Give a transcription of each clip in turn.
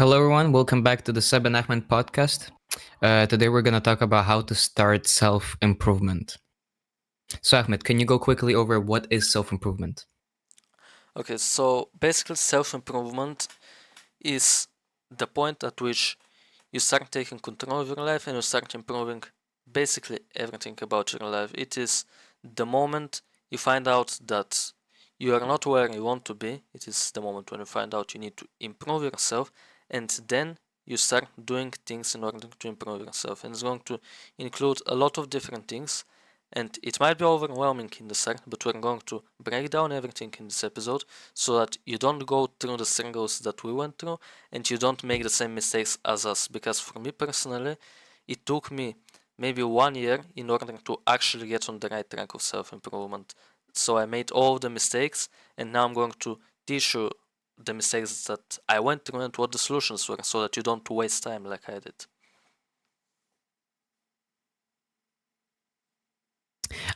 Hello, everyone. Welcome back to the Seb and Ahmed podcast. Today, we're going to talk about how to start self improvement. So, Ahmed, can you go quickly over what is self improvement? Okay, so basically, self improvement is the point at which you start taking control of your life and you start improving basically everything about your life. It is the moment you find out that you are not where you want to be. It is the moment when you find out you need to improve yourself, and then you start doing things in order to improve yourself. And it's going to include a lot of different things, and it might be overwhelming in the start, but we're going to break down everything in this episode so that you don't go through the struggles that we went through and you don't make the same mistakes as us. Because for me personally, it took me maybe 1 year in order to actually get on the right track of self-improvement. So I made all of the mistakes, and now I'm going to teach you the mistakes that I went through and what the solutions were, so that you don't waste time like I did.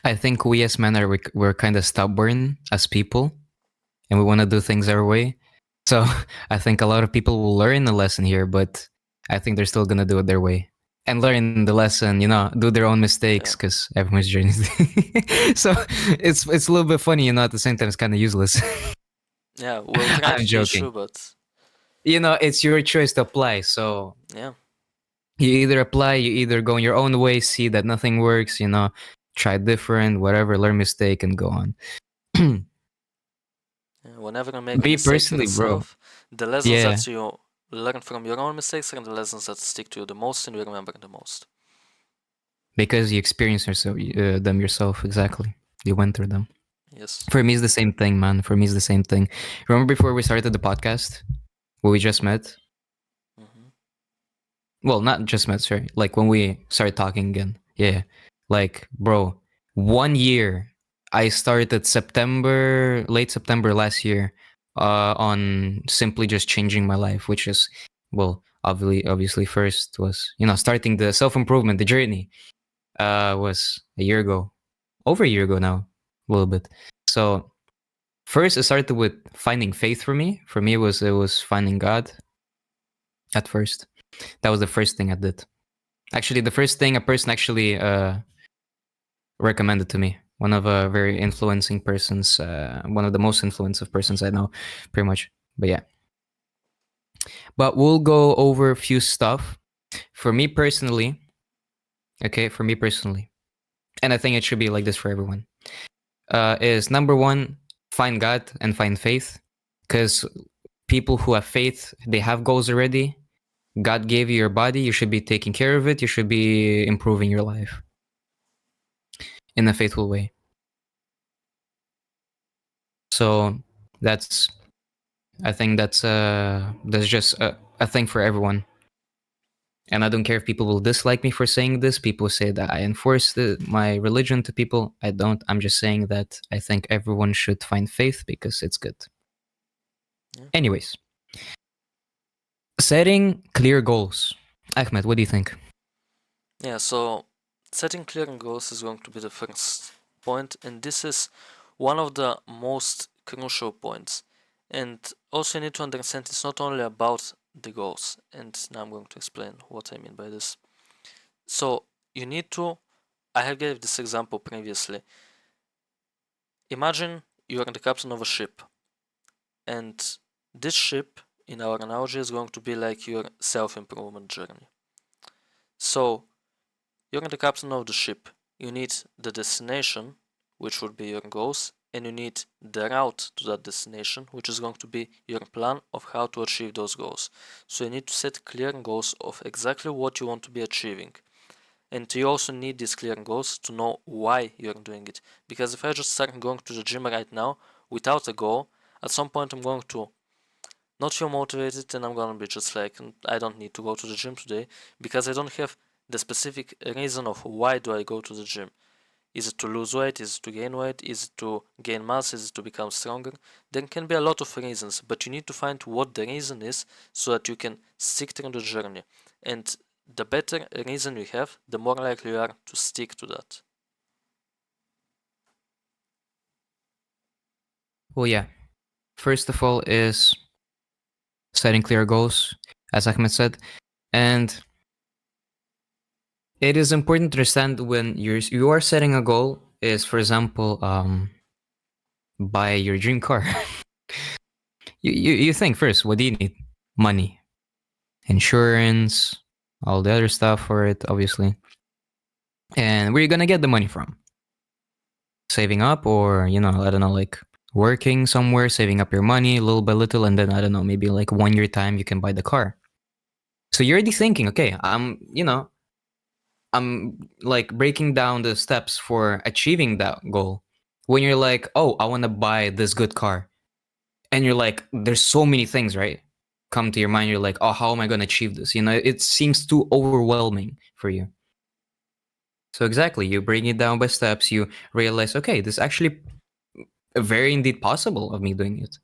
I think we as men we're kind of stubborn as people and we want to do things our way. So, I think a lot of people will learn the lesson here, but I think they're still going to do it their way and learn the lesson, do their own mistakes Yeah, because everyone's journey. So, it's a little bit funny, at the same time, it's kind of useless. yeah, we'll try I'm to teach joking. you, but It's your choice to apply. So, yeah. you either apply, you either go in your own way, see that nothing works, try different, whatever, learn mistake and go on. Whenever you make a Me mistake personally, bro. yourself, the lessons Yeah, that you learn from your own mistakes are the lessons that stick to you the most and you remember the most. because you experience them yourself, exactly. You went through them. Yes. For me, it's the same thing, man. For me, it's the same thing. Remember before we started the podcast, when we just met? Mm-hmm. Well, not just met, sorry. Like when we started talking again. Yeah. Like, bro, 1 year. I started late September last year, on simply just changing my life, which is, well, obviously first was, starting the self improvement, the journey, was a year ago, over a year ago now, a little bit. So first, it started with finding faith for me. For me, it was finding God at first. That was the first thing I did. Actually, the first thing a person actually recommended to me. One of a very influencing persons, one of the most influential persons I know, pretty much. But yeah, but we'll go over a few stuff. For me personally, okay, for me personally, and I think it should be like this for everyone. Is number one, find God and find faith, because people who have faith, they have goals already. God gave you your body. You should be taking care of it. You should be improving your life in a faithful way. So that's I think that's just a thing for everyone. And I don't care if people will dislike me for saying this. People say that I enforce my religion to people. I don't. I'm just saying that I think everyone should find faith because it's good. Yeah. Anyways, setting clear goals. Ahmed, what do you think? Yeah, so setting clear goals is going to be the first point, and this is one of the most crucial points. And also, you need to understand it's not only about the goals, and now I'm going to explain what I mean by this. So, you need to, I have gave this example previously. Imagine you are the captain of a ship, and this ship, in our analogy, is going to be like your self improvement journey. So, you're the captain of the ship. You need the destination, which would be your goals, and you need the route to that destination, which is going to be your plan of how to achieve those goals. So you need to set clear goals of exactly what you want to be achieving. And you also need these clear goals to know why you're doing it. Because if I just start going to the gym right now without a goal, at some point I'm going to not feel motivated and I'm gonna be just like, I don't need to go to the gym today because I don't have the specific reason of why do I go to the gym. Is it to lose weight? Is it to gain weight? Is it to gain mass? Is it to become stronger? There can be a lot of reasons, but you need to find what the reason is so that you can stick through the journey. And the better reason you have, the more likely you are to stick to that. Well, yeah. First of all, is setting clear goals. as Ahmed said. And it is important to understand when you are setting a goal is, for example, buy your dream car. You think first, what do you need? Money, insurance, all the other stuff for it, obviously. And where are you gonna get the money from? Saving up, or I don't know, like working somewhere, saving up your money little by little, and then I don't know, maybe like 1 year time you can buy the car. So you're already thinking, okay, I'm like breaking down the steps for achieving that goal. When you're like, oh, I want to buy this good car, and you're like, there's so many things, right? Come to your mind, you're like, oh, how am I going to achieve this? It seems too overwhelming for you. So exactly, you bring it down by steps. You realize, okay, this is actually very indeed possible of me doing it.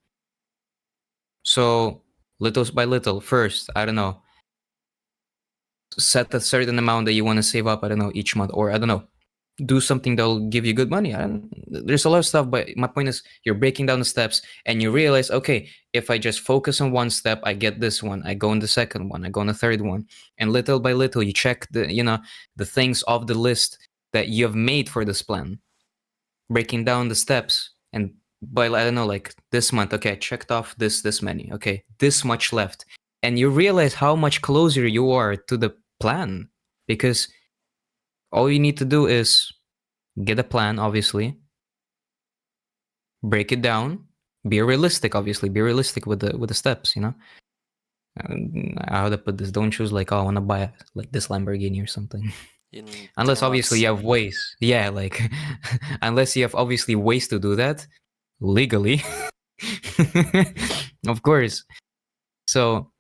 So little by little, first, I don't know, set a certain amount that you want to save up. I don't know, each month, or I don't know, do something that'll give you good money. There's a lot of stuff, but my point is you're breaking down the steps and you realize, okay, if I just focus on one step, I get this one. I go on the second one. I go on the third one, and little by little, you check the things off the list that you have made for this plan, breaking down the steps. And by I don't know, like this month, okay, I checked off this many. Okay, this much left, and you realize how much closer you are to the plan because all you need to do is get a plan, obviously, break it down, be realistic, obviously, be realistic with the steps, how to put this. Don't choose like, oh, I want to buy like this Lamborghini or something. In three Unless obviously months. you have ways. Yeah, like unless you have obviously ways to do that legally. Of course. So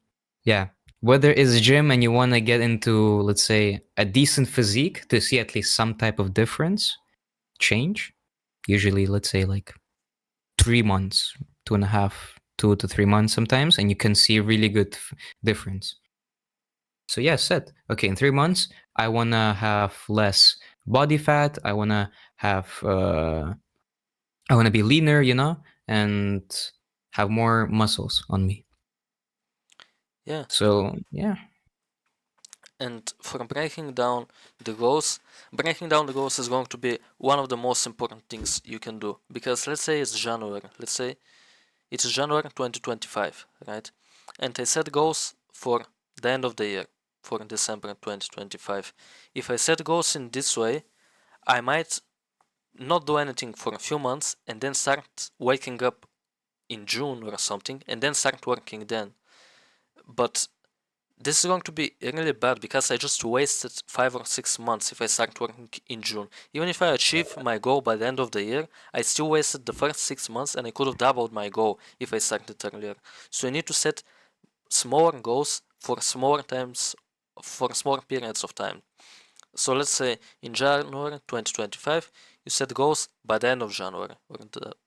yeah, whether it's gym and you want to get into, let's say, a decent physique to see at least some type of difference, change, usually let's say like 3 months, 2.5, 2 to 3 months sometimes, and you can see really good difference. So yeah, set. Okay, in 3 months, I wanna have less body fat. I wanna be leaner, and have more muscles on me. Yeah, So yeah, and for breaking down the goals is going to be one of the most important things you can do. Because let's say it's January, let's say it's January 2025, right? And I set goals for the end of the year, for December 2025. If I set goals in this way, I might not do anything for a few months and then start waking up in June or something and then start working then. But this is going to be really bad because I just wasted 5 or 6 months if I start working in June. Even if I achieve my goal by the end of the year, I still wasted the first 6 months and I could have doubled my goal if I started earlier. So you need to set smaller goals for smaller times, for smaller periods of time. So let's say in January 2025, you set goals by the end of January or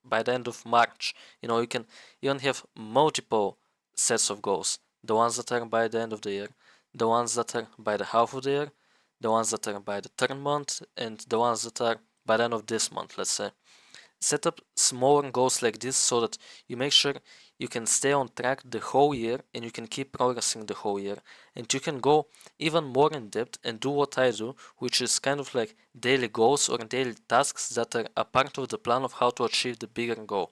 by the end of March. You can even have multiple sets of goals. The ones that are by the end of the year, the ones that are by the half of the year, the ones that are by the third month, and the ones that are by the end of this month, let's say. Set up smaller goals like this so that you make sure you can stay on track the whole year and you can keep progressing the whole year. And you can go even more in depth and do what I do, which is kind of like daily goals or daily tasks that are a part of the plan of how to achieve the bigger goal.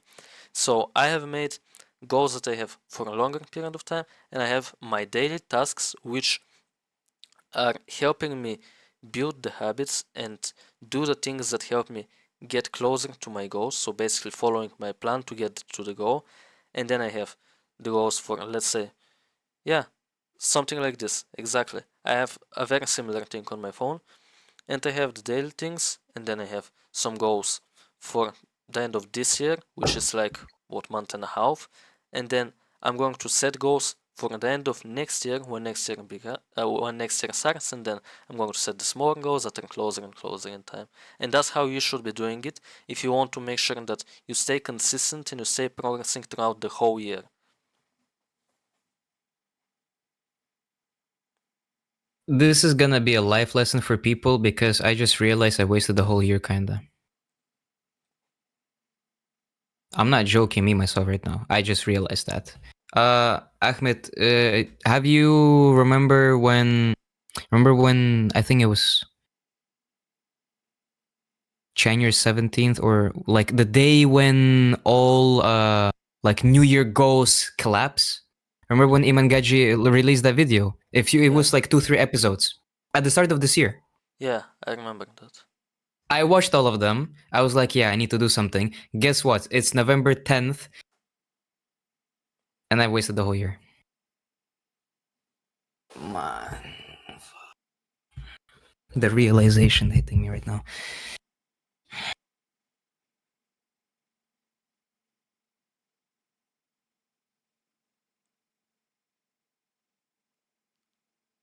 So I have made goals that I have for a longer period of time, and I have my daily tasks which are helping me build the habits and do the things that help me get closer to my goals. So basically following my plan to get to the goal. And then I have the goals for, let's say, yeah, something like this. Exactly. I have a very similar thing on my phone, and I have the daily things, and then I have some goals for the end of this year, which is like what, month and a half, and then I'm going to set goals for the end of next year when next year starts, and then I'm going to set the smaller goals that are closer and closer in time. And that's how you should be doing it if you want to make sure that you stay consistent and you stay progressing throughout the whole year. this is gonna be a life lesson for people because I just realized I wasted the whole year, kinda. I'm not joking, me myself right now. I just realized that. Ahmed, have you remember when I think it was January 17th, or like the day when all like New Year goals collapse? Remember when Iman Gaji released that video? It Yeah, was like 2-3 episodes at the start of this year. yeah, I remember that. I watched all of them. I was like, yeah, I need to do something. Guess what? It's November 10th, and I wasted the whole year. Man, the realization hitting me right now.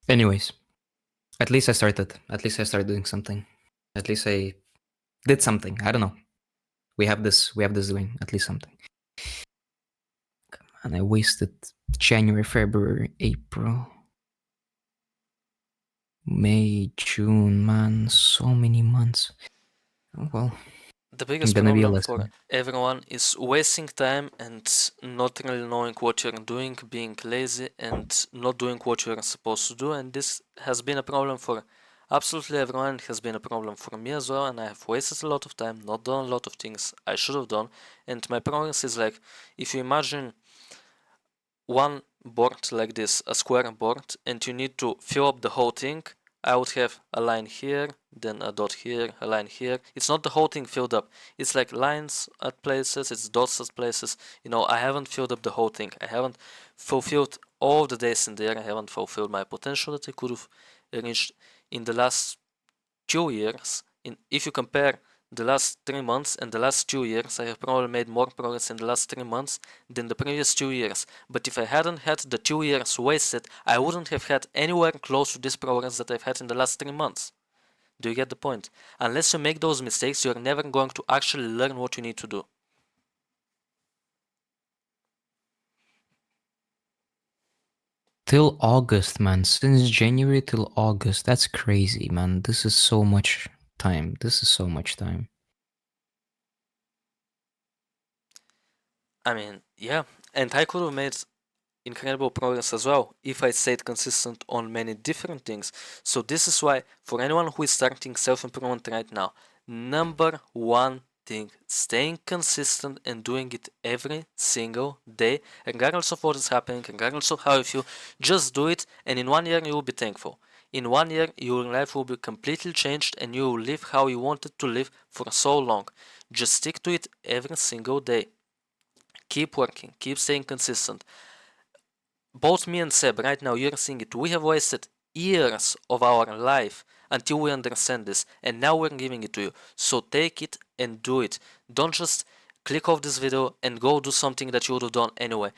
Anyways, at least I started. At least I started doing something. At least I did something. I don't know. We have this. We have this doing at least something. And I wasted January, February, April, May, June. Man, so many months. Oh, well, The biggest gonna be a problem for lesson. everyone is wasting time and not really knowing what you're doing, being lazy and not doing what you're supposed to do. And this has been a problem for absolutely everyone. It has been a problem for me as well. And I have wasted a lot of time, not done a lot of things I should have done. And my progress is like, if you imagine one board like this, a square board, and you need to fill up the whole thing, I would have a line here, then a dot here, a line here. It's not the whole thing filled up. It's like lines at places, it's dots at places. I haven't filled up the whole thing. I haven't fulfilled all the days in there. I haven't fulfilled my potential that I could have reached in the last 2 years. If you compare the last 3 months and the last 2 years, I have probably made more progress in the last 3 months than the previous 2 years. But if I hadn't had the 2 years wasted, I wouldn't have had anywhere close to this progress that I've had in the last 3 months. Do you get the point? Unless you make those mistakes, you're never going to actually learn what you need to do. Till August, man. Since January till August. That's crazy, man. This is so much time. This is so much time. I mean, yeah, and I could have made incredible progress as well if I stayed consistent on many different things. So this is why for anyone who is starting self-improvement right now, number one thing, staying consistent and doing it every single day, regardless of what is happening, regardless of how you feel, just do it, and in 1 year you will be thankful. In 1 year your life will be completely changed and you will live how you wanted to live for so long. Just stick to it every single day. Keep working, keep staying consistent. Both me and Seb, right now, you're seeing it. We have wasted years of our life until we understand this, and now we're giving it to you. So take it and do it. Don't just click off this video and go do something that you would have done anyway.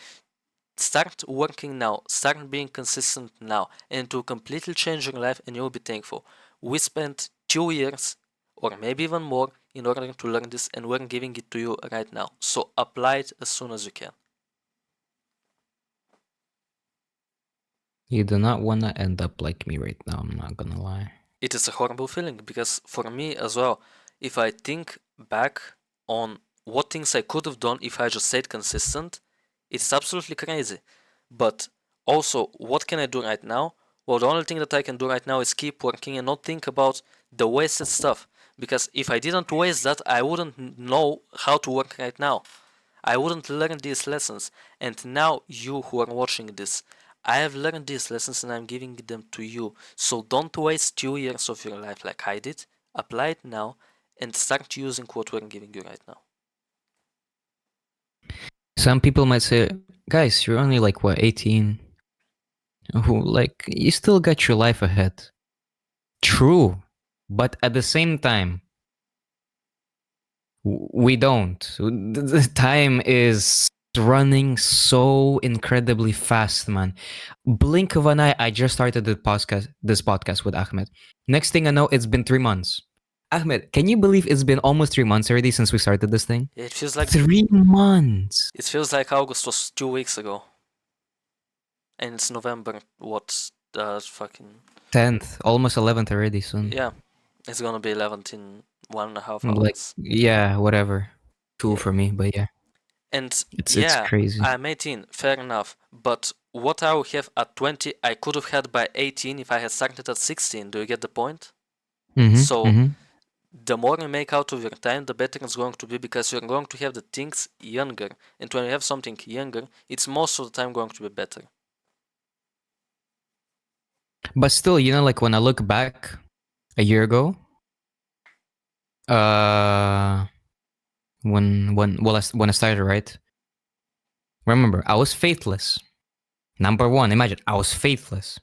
Start working now, start being consistent now, and it will completely change your life and you'll be thankful. We spent 2 years, or maybe even more, in order to learn this, and we're giving it to you right now. So apply it as soon as you can. You do not want to end up like me right now, I'm not gonna lie. It is a horrible feeling because for me as well, if I think back on what things I could have done if I just stayed consistent, it's absolutely crazy. But also, what can I do right now? Well, the only thing that I can do right now is keep working and not think about the wasted stuff. Because if I didn't waste that, I wouldn't know how to work right now. I wouldn't learn these lessons. And now, you who are watching this, I have learned these lessons and I'm giving them to you. So don't waste 2 years of your life like I did. Apply it now and start using what we're giving you right now. Some people might say, guys, you're only like, what, 18? Like, you still got your life ahead. True. But at the same time, we don't. The time is running so incredibly fast, man. Blink of an eye, I just started this podcast with Ahmed. Next thing I know, it's been 3 months. Ahmed, can you believe it's been almost 3 months already since we started this thing? Yeah, it feels like 3 months. August was 2 weeks ago. And it's November, what, fucking 10th, almost 11th already soon. yeah, it's gonna be 11th in 1.5 Like, hours. yeah, whatever. Two Yeah. for me, but yeah. And It's yeah, crazy. I'm 18, fair enough. But what I will have at 20, I could have had by 18 if I had started at 16. Do you get the point? Mm-hmm. So Mm-hmm. the more you make out of your time, the better it's going to be because you're going to have the things younger. And when you have something younger, it's most of the time going to be better. But still, like when I look back a year ago, uh, when I started, right? Remember, I was faithless. Number one, imagine I was faithless.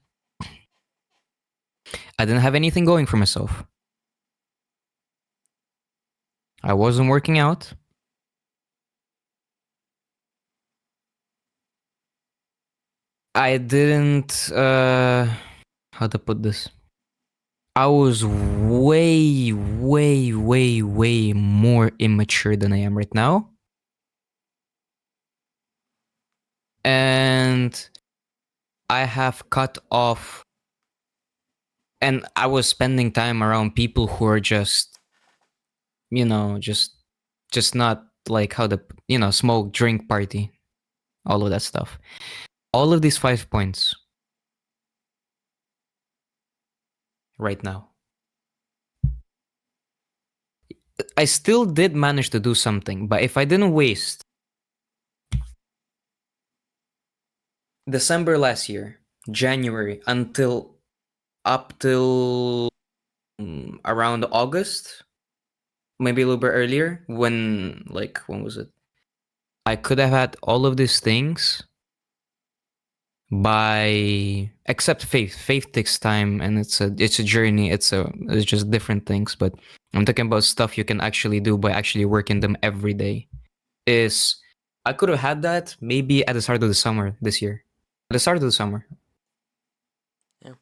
I didn't have anything going for myself. I wasn't working out. I didn't. How to put this? I was way, way, way, way more immature than I am right now. And I have cut off, and I was spending time around people who are just, just not like how the, smoke, drink, party, all of that stuff. All of these 5 points right now. I still did manage to do something, but if I didn't waste December last year, January, until up till around August, maybe a little bit earlier, when was it? I could have had all of these things by except faith. Faith takes time, and it's a journey. It's just different things. But I'm talking about stuff you can actually do by actually working them every day. Is I could have had that maybe at the start of the summer this year. At the start of the summer. Yeah.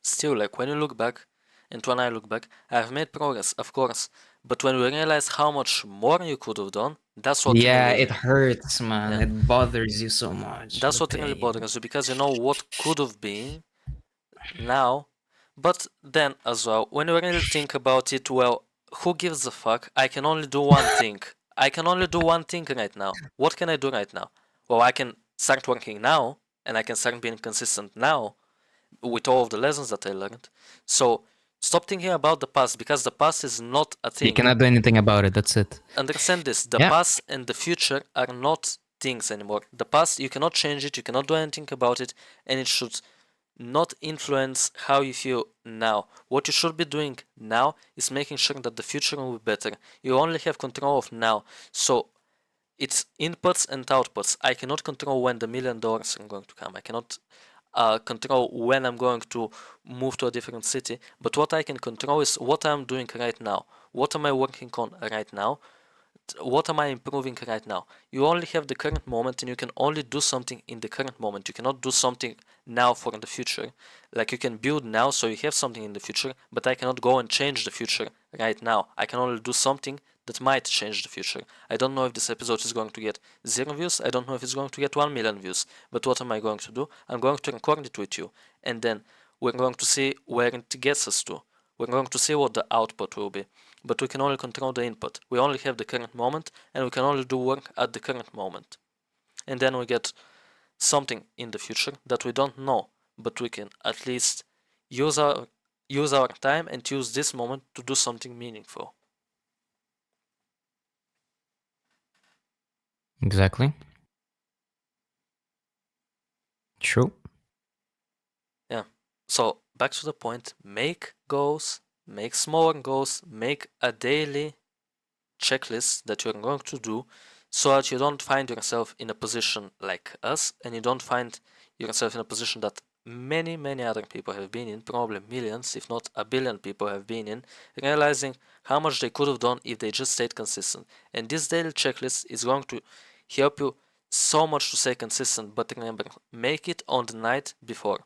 Still, like when you look back, and when I look back, I've made progress, of course. But when you realize how much more you could have done, that's what Yeah, really, it hurts, man. yeah, It bothers you so much. that's The what really pain. bothers you because you know what could have been now. But then as well, when you really think about it, well, who gives a fuck? I can only do one thing. I can only do one thing right now. What can I do right now? Well, I can start working now, and I can start being consistent now with all of the lessons that I learned. So stop thinking about the past because the past is not a You thing. cannot do anything about it. That's it. Understand this, the Yeah. past and the future are not things anymore. The past, you cannot change it, you cannot do anything about it, and it should not influence how you feel now. What you should be doing now is making sure that the future will be better. You only have control of now. So it's inputs and outputs. I cannot control when the $1,000,000 are going to come. I cannot control when I'm going to move to a different city. But what I can control is what I'm doing right now. What am I working on right now? What am I improving right now? You only have the current moment and you can only do something in the current moment. You cannot do something now for the future. Like you can build now so you have something in the future, but I cannot go and change the future right now. I can only do something that might change the future. I don't know if this episode is going to get 0 views. I don't know if it's going to get 1 million views. But what am I going to do? I'm going to record it with you. And then we're going to see where it gets us to. We're going to see what the output will be. But we can only control the input. We only have the current moment and we can only do work at the current moment. And then we get something in the future that we don't know, but we can at least use our time and use this moment to do something meaningful. Exactly. True. Yeah. So back to the point, make goals, make smaller goals, make a daily checklist that you're going to do so that you don't find yourself in a position like us and you don't find yourself in a position that many other people have been in, probably millions if not a billion people have been in, realizing how much they could have done if they just stayed consistent. And this daily checklist is going to help you so much to stay consistent. But remember, make it on the night before.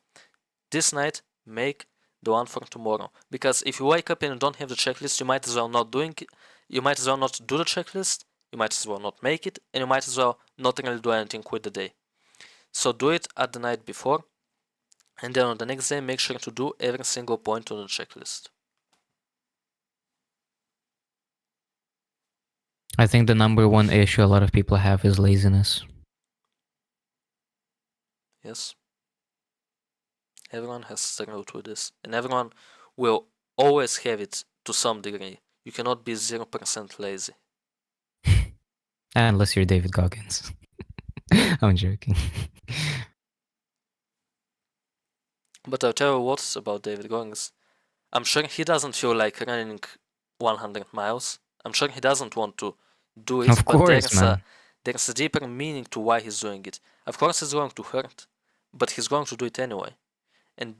This night, make the one for tomorrow. Because if you wake up and you don't have the checklist, you might as well not doing it. You might as well not do the checklist. You might as well not make it, and you might as well not really do anything with the day. So do it at the night before, and then on the next day, make sure to do every single point on the checklist. I think the number one issue a lot of people have is laziness. Yes. Everyone has struggled with this, and everyone will always have it to some degree. You cannot be 0% lazy. Unless you're David Goggins. I'm joking. But I'll tell you what's about David Goggins. I'm sure he doesn't feel like running 100 miles. I'm sure he doesn't want to do it, Of but course, man. there's a deeper meaning to why he's doing it. Of course, it's going to hurt, but he's going to do it anyway. And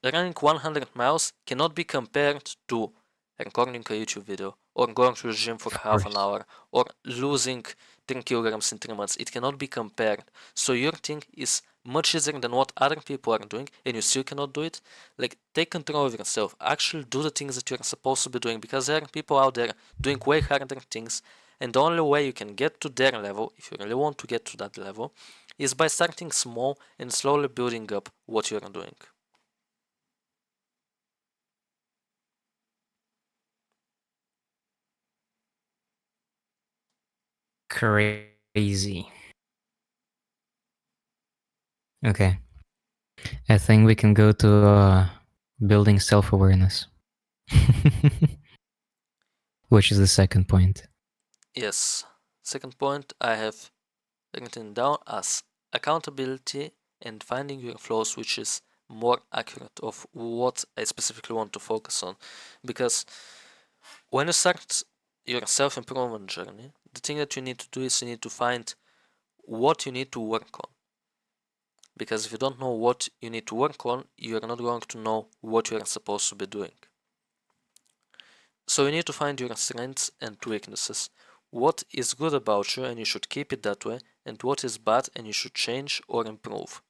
running 100 miles cannot be compared to recording a YouTube video or going to the gym for Of half an course. hour or losing 10 kilograms in 3 months. It cannot be compared. So your thing is much easier than what other people are doing and you still cannot do it. Like, take control of yourself. Actually do the things that you're supposed to be doing, because there are people out there doing way harder things, and the only way you can get to their level, if you really want to get to that level, is by starting small and slowly building up what you're doing. Crazy. Okay. I think we can go to building self awareness, which is the second point. Yes. Second point I have written down as accountability and finding your flaws, which is more accurate of what I specifically want to focus on. Because when you start your self-improvement journey, the thing that you need to do is you need to find what you need to work on. Because if you don't know what you need to work on, you are not going to know what you are supposed to be doing. So you need to find your strengths and weaknesses. What is good about you and you should keep it that way, and what is bad and you should change or improve.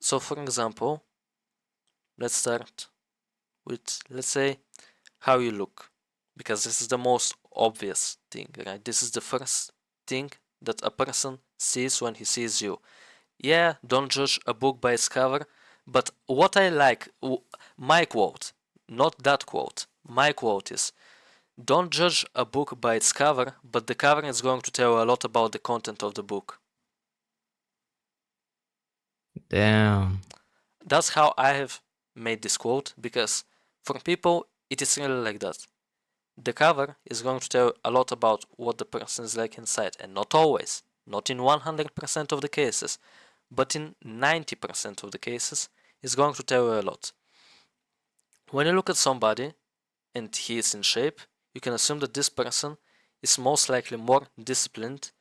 So for example, let's start with, let's say, how you look, because this is the most obvious thing, right? This is the first thing that a person sees when he sees you. Yeah, don't judge a book by its cover, but what I like, my quote, not that quote, my quote is, don't judge a book by its cover, but the cover is going to tell you a lot about the content of the book. Damn. That's how I have made this quote, because for people it is really like that. The cover is going to tell a lot about what the person is like inside, and not always, not in 100% of the cases, but in 90% of the cases, is going to tell you a lot. When you look at somebody and he is in shape, you can assume that this person is most likely more disciplined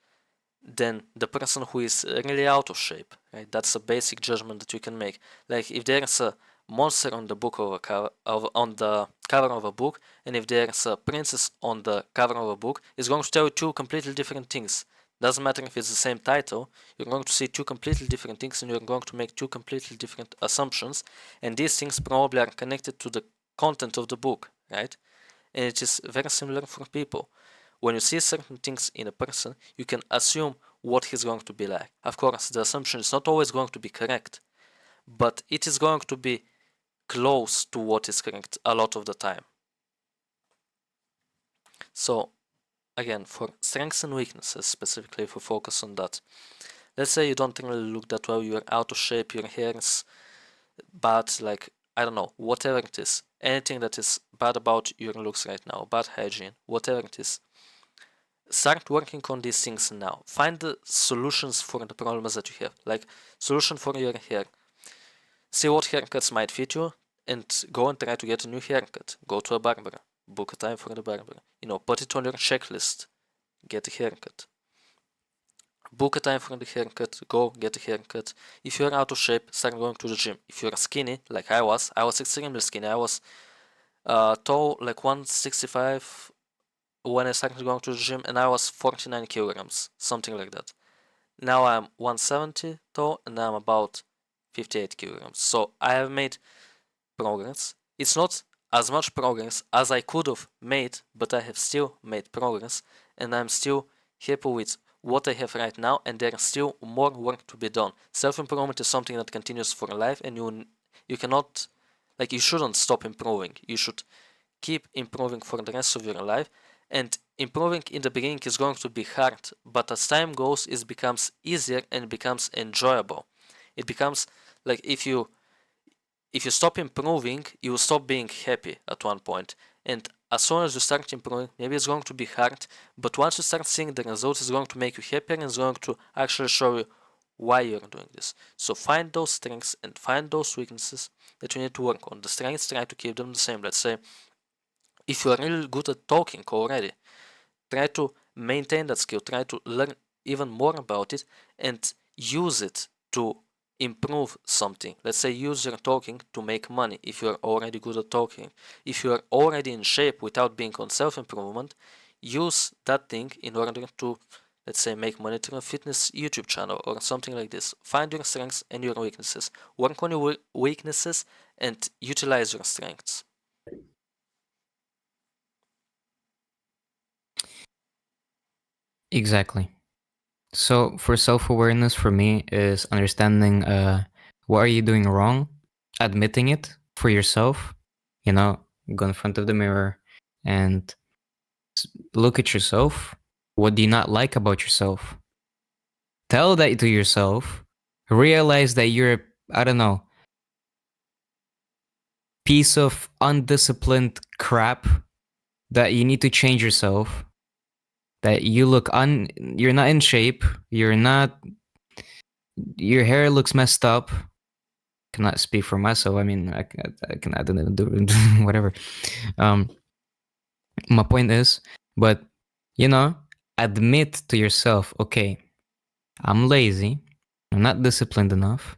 than the person who is really out of shape. Right? That's a basic judgment that you can make. Like, if there's a monster on the book of a cover on the cover of a book, and if there's a princess on the cover of a book, it's going to tell you two completely different things. Doesn't matter if it's the same title, you're going to see two completely different things and you're going to make two completely different assumptions, and these things probably are connected to the content of the book, right? And it is very similar for people. When you see certain things in a person, you can assume what he's going to be like. Of course, the assumption is not always going to be correct, but it is going to be close to what is correct a lot of the time. So, again, for strengths and weaknesses, specifically if we focus on that, let's say you don't really look that well, you're out of shape, your hair is bad, like, I don't know, whatever it is, anything that is bad about your looks right now, bad hygiene, whatever it is, start working on these things now. Find the solutions for the problems that you have, like solution for your hair. See what haircuts might fit you and go and try to get a new haircut. Go to a barber, book a time for the barber. Put it on your checklist. Get a haircut. Book a time for the haircut, go get a haircut. If you're out of shape, start going to the gym. If you're skinny, like I was extremely skinny. I was tall, like 165 when I started going to the gym, and I was 49 kilograms, something like that. Now I'm 170 tall, and I'm about 58 kilograms. So I have made progress. It's not as much progress as I could have made, but I have still made progress, and I'm still happy with what I have right now, and there is still more work to be done. Self-improvement is something that continues for life, and you cannot, like, you shouldn't stop improving. You should keep improving for the rest of your life, And improving in the beginning is going to be hard, but as time goes, it becomes easier and it becomes enjoyable. It becomes like if you stop improving, you will stop being happy at one point. And as soon as you start improving, maybe it's going to be hard, but once you start seeing the results, it's going to make you happier and it's going to actually show you why you're doing this. So find those strengths and find those weaknesses that you need to work on. The strengths, try to keep them the same. Let's say if you are really good at talking already, try to maintain that skill, try to learn even more about it and use it to improve something. Let's say use your talking to make money if you're already good at talking. If you're already in shape without being on self-improvement, use that thing in order to, let's say, make money through a fitness YouTube channel or something like this. Find your strengths and your weaknesses. Work on your weaknesses and utilize your strengths. Exactly. So for self-awareness for me is understanding what are you doing wrong, admitting it for yourself, you know, go in front of the mirror and look at yourself. What do you not like about yourself? Tell that to yourself. Realize that you're, I don't know, piece of undisciplined crap, that you need to change yourself, that you're not in shape, you're not, your hair looks messed up. Cannot speak for myself. I mean, I don't do whatever. Um, my point is, but you know, admit to yourself, okay, I'm lazy, I'm not disciplined enough,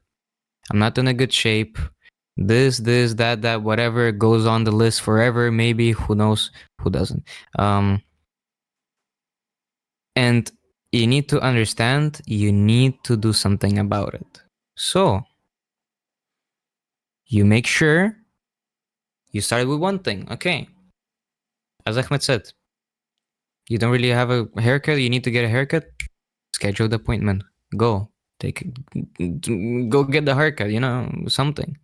I'm not in a good shape. This, that, whatever goes on the list forever. Maybe who knows? Who doesn't? And you need to understand. You need to do something about it. So you make sure you start with one thing. Okay, as Ahmed said, you don't really have a haircut. You need to get a haircut. Schedule the appointment. Go take go get the haircut. You know, something.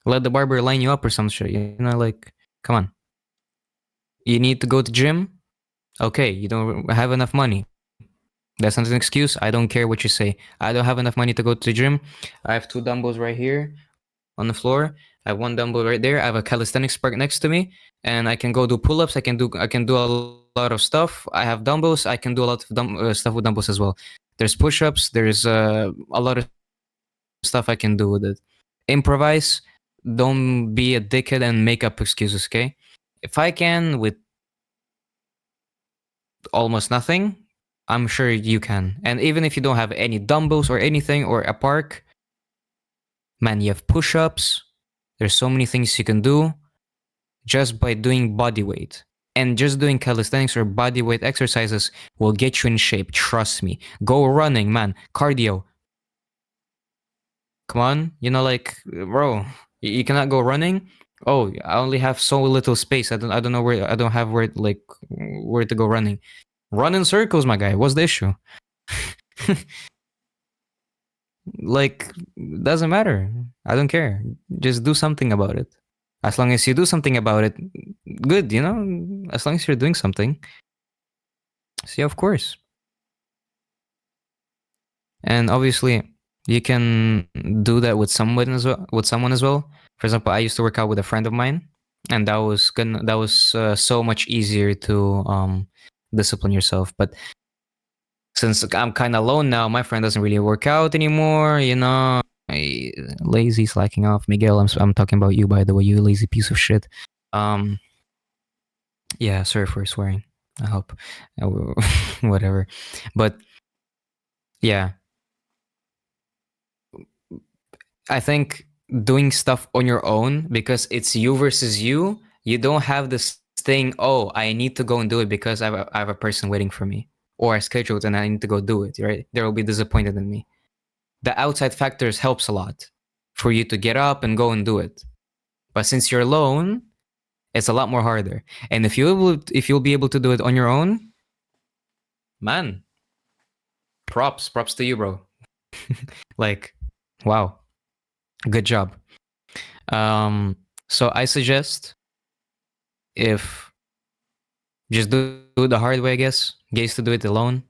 Let the barber line you up or some shit. You know, like, come on. You need to go to gym. Okay, you don't have enough money. That's not an excuse. I don't care what you say. I don't have enough money to go to the gym. I have two dumbbells right here on the floor. I have one dumbbell right there. I have a calisthenics spark next to me, and I can go do pull-ups. I can do a lot of stuff. I have dumbbells. I can do a lot of stuff with dumbbells as well. There's push-ups. There's a lot of stuff I can do with it. Improvise. Don't be a dickhead and make up excuses. Okay. If I can with almost nothing, I'm sure you can. And even if you don't have any dumbbells or anything or a park, man, you have push ups. There's so many things you can do just by doing body weight. And just doing calisthenics or body weight exercises will get you in shape. Trust me. Go running, man. Cardio. Come on. You know, like, bro, you cannot go running. Oh, I only have so little space. I don't know where, I don't have where, like, where to go running. Run in circles, my guy. What's the issue? Like, doesn't matter. I don't care. Just do something about it. As long as you do something about it, good, you know? As long as you're doing something. See, of course. And obviously, you can do that with someone as well. With someone as well. For example, I used to work out with a friend of mine, and that was so much easier to discipline yourself. But since I'm kind of alone now, my friend doesn't really work out anymore. You know, lazy, slacking off. Miguel, I'm talking about you, by the way. You lazy piece of shit. Um, yeah, sorry for swearing. I hope, whatever. But yeah, I think doing stuff on your own because it's you versus you. You don't have this thing. Oh, I need to go and do it because I have a person waiting for me, or I scheduled and I need to go do it. Right? They will be disappointed in me. The outside factors helps a lot for you to get up and go and do it. But since you're alone, it's a lot more harder. And if you'll be able to do it on your own, man, props to you, bro. Like, wow, good job. So I suggest, if just do it the hard way, I guess. Gays to do it alone,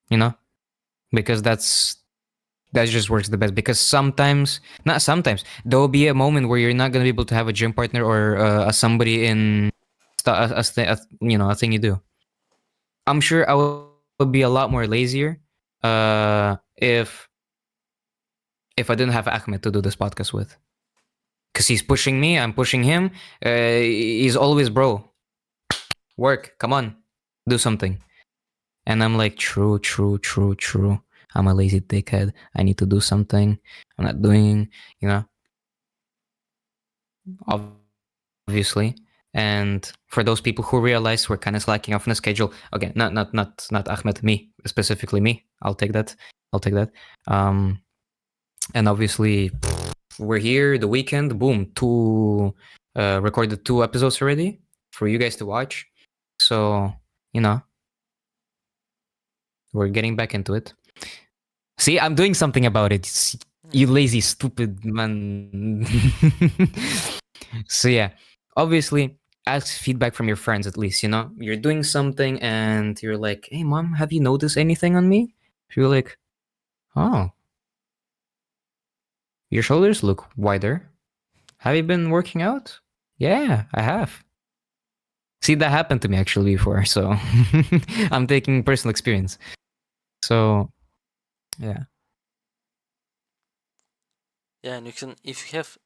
you know, because that just works the best. Because sometimes, not sometimes, there will be a moment where you're not gonna be able to have a gym partner or a somebody in a thing you do. I'm sure I would be a lot more lazier if I didn't have Ahmed to do this podcast with. Because he's pushing me, I'm pushing him. He's always, bro, work, come on, do something. And I'm like, true, true, true, true. I'm a lazy dickhead. I need to do something. I'm not doing, you know, obviously. And for those people who realize we're kind of slacking off on the schedule, again, not Ahmed, me specifically, me. I'll take that. I'll take that. And obviously, we're here. The weekend, boom, recorded 2 episodes already for you guys to watch. So you know, we're getting back into it. See, I'm doing something about it. You lazy, stupid man. So yeah, obviously, ask feedback from your friends at least. You're doing something and you're like, "Hey, mom, have you noticed anything on me?" You're like, "Oh, your shoulders look wider. Have you been working out?" Yeah, I have. See, that happened to me actually before, so I'm taking personal experience. So yeah, Yeah, and you can, if you have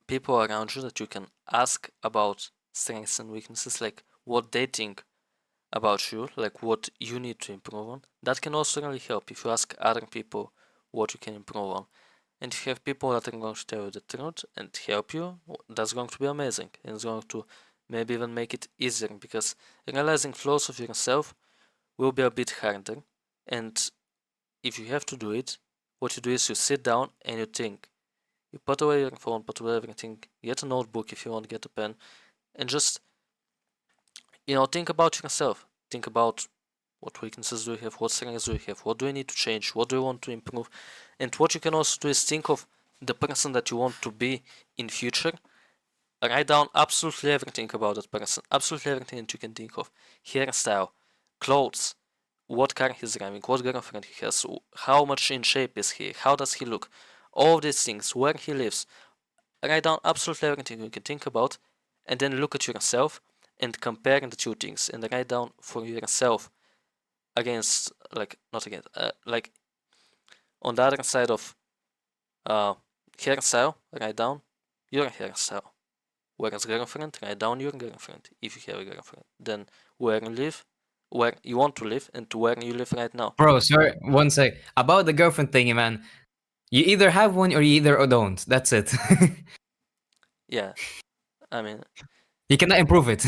people around you that you can ask about strengths and weaknesses, like what they think about you, like what you need to improve on, that can also really help if you ask other people what you can improve on. And if you have people that are going to tell you the truth and help you, that's going to be amazing. And it's going to maybe even make it easier, because realizing flaws of yourself will be a bit harder. And if you have to do it, what you do is you sit down and you think. You put away your phone, put away everything, get a notebook if you want, get a pen, and just, think about yourself. Think about what weaknesses do you have, what strengths do you have, what do you need to change, what do you want to improve. And what you can also do is think of the person that you want to be in future. Write down absolutely everything about that person, absolutely everything that you can think of. Hairstyle, clothes, what car he's driving, what girlfriend he has, how much in shape is he, how does he look, all these things, where he lives. Write down absolutely everything you can think about, and then look at yourself and compare the two things, and write down for yourself against, like, not against, like, on the other side of hairstyle, write down your hairstyle. Whereas girlfriend, write down your girlfriend if you have a girlfriend. Then where you live, where you want to live, and to where you live right now. bro. Sorry, one sec. About the girlfriend thingy, man. You either have one or you either don't. That's it. Yeah, I mean, You cannot improve it.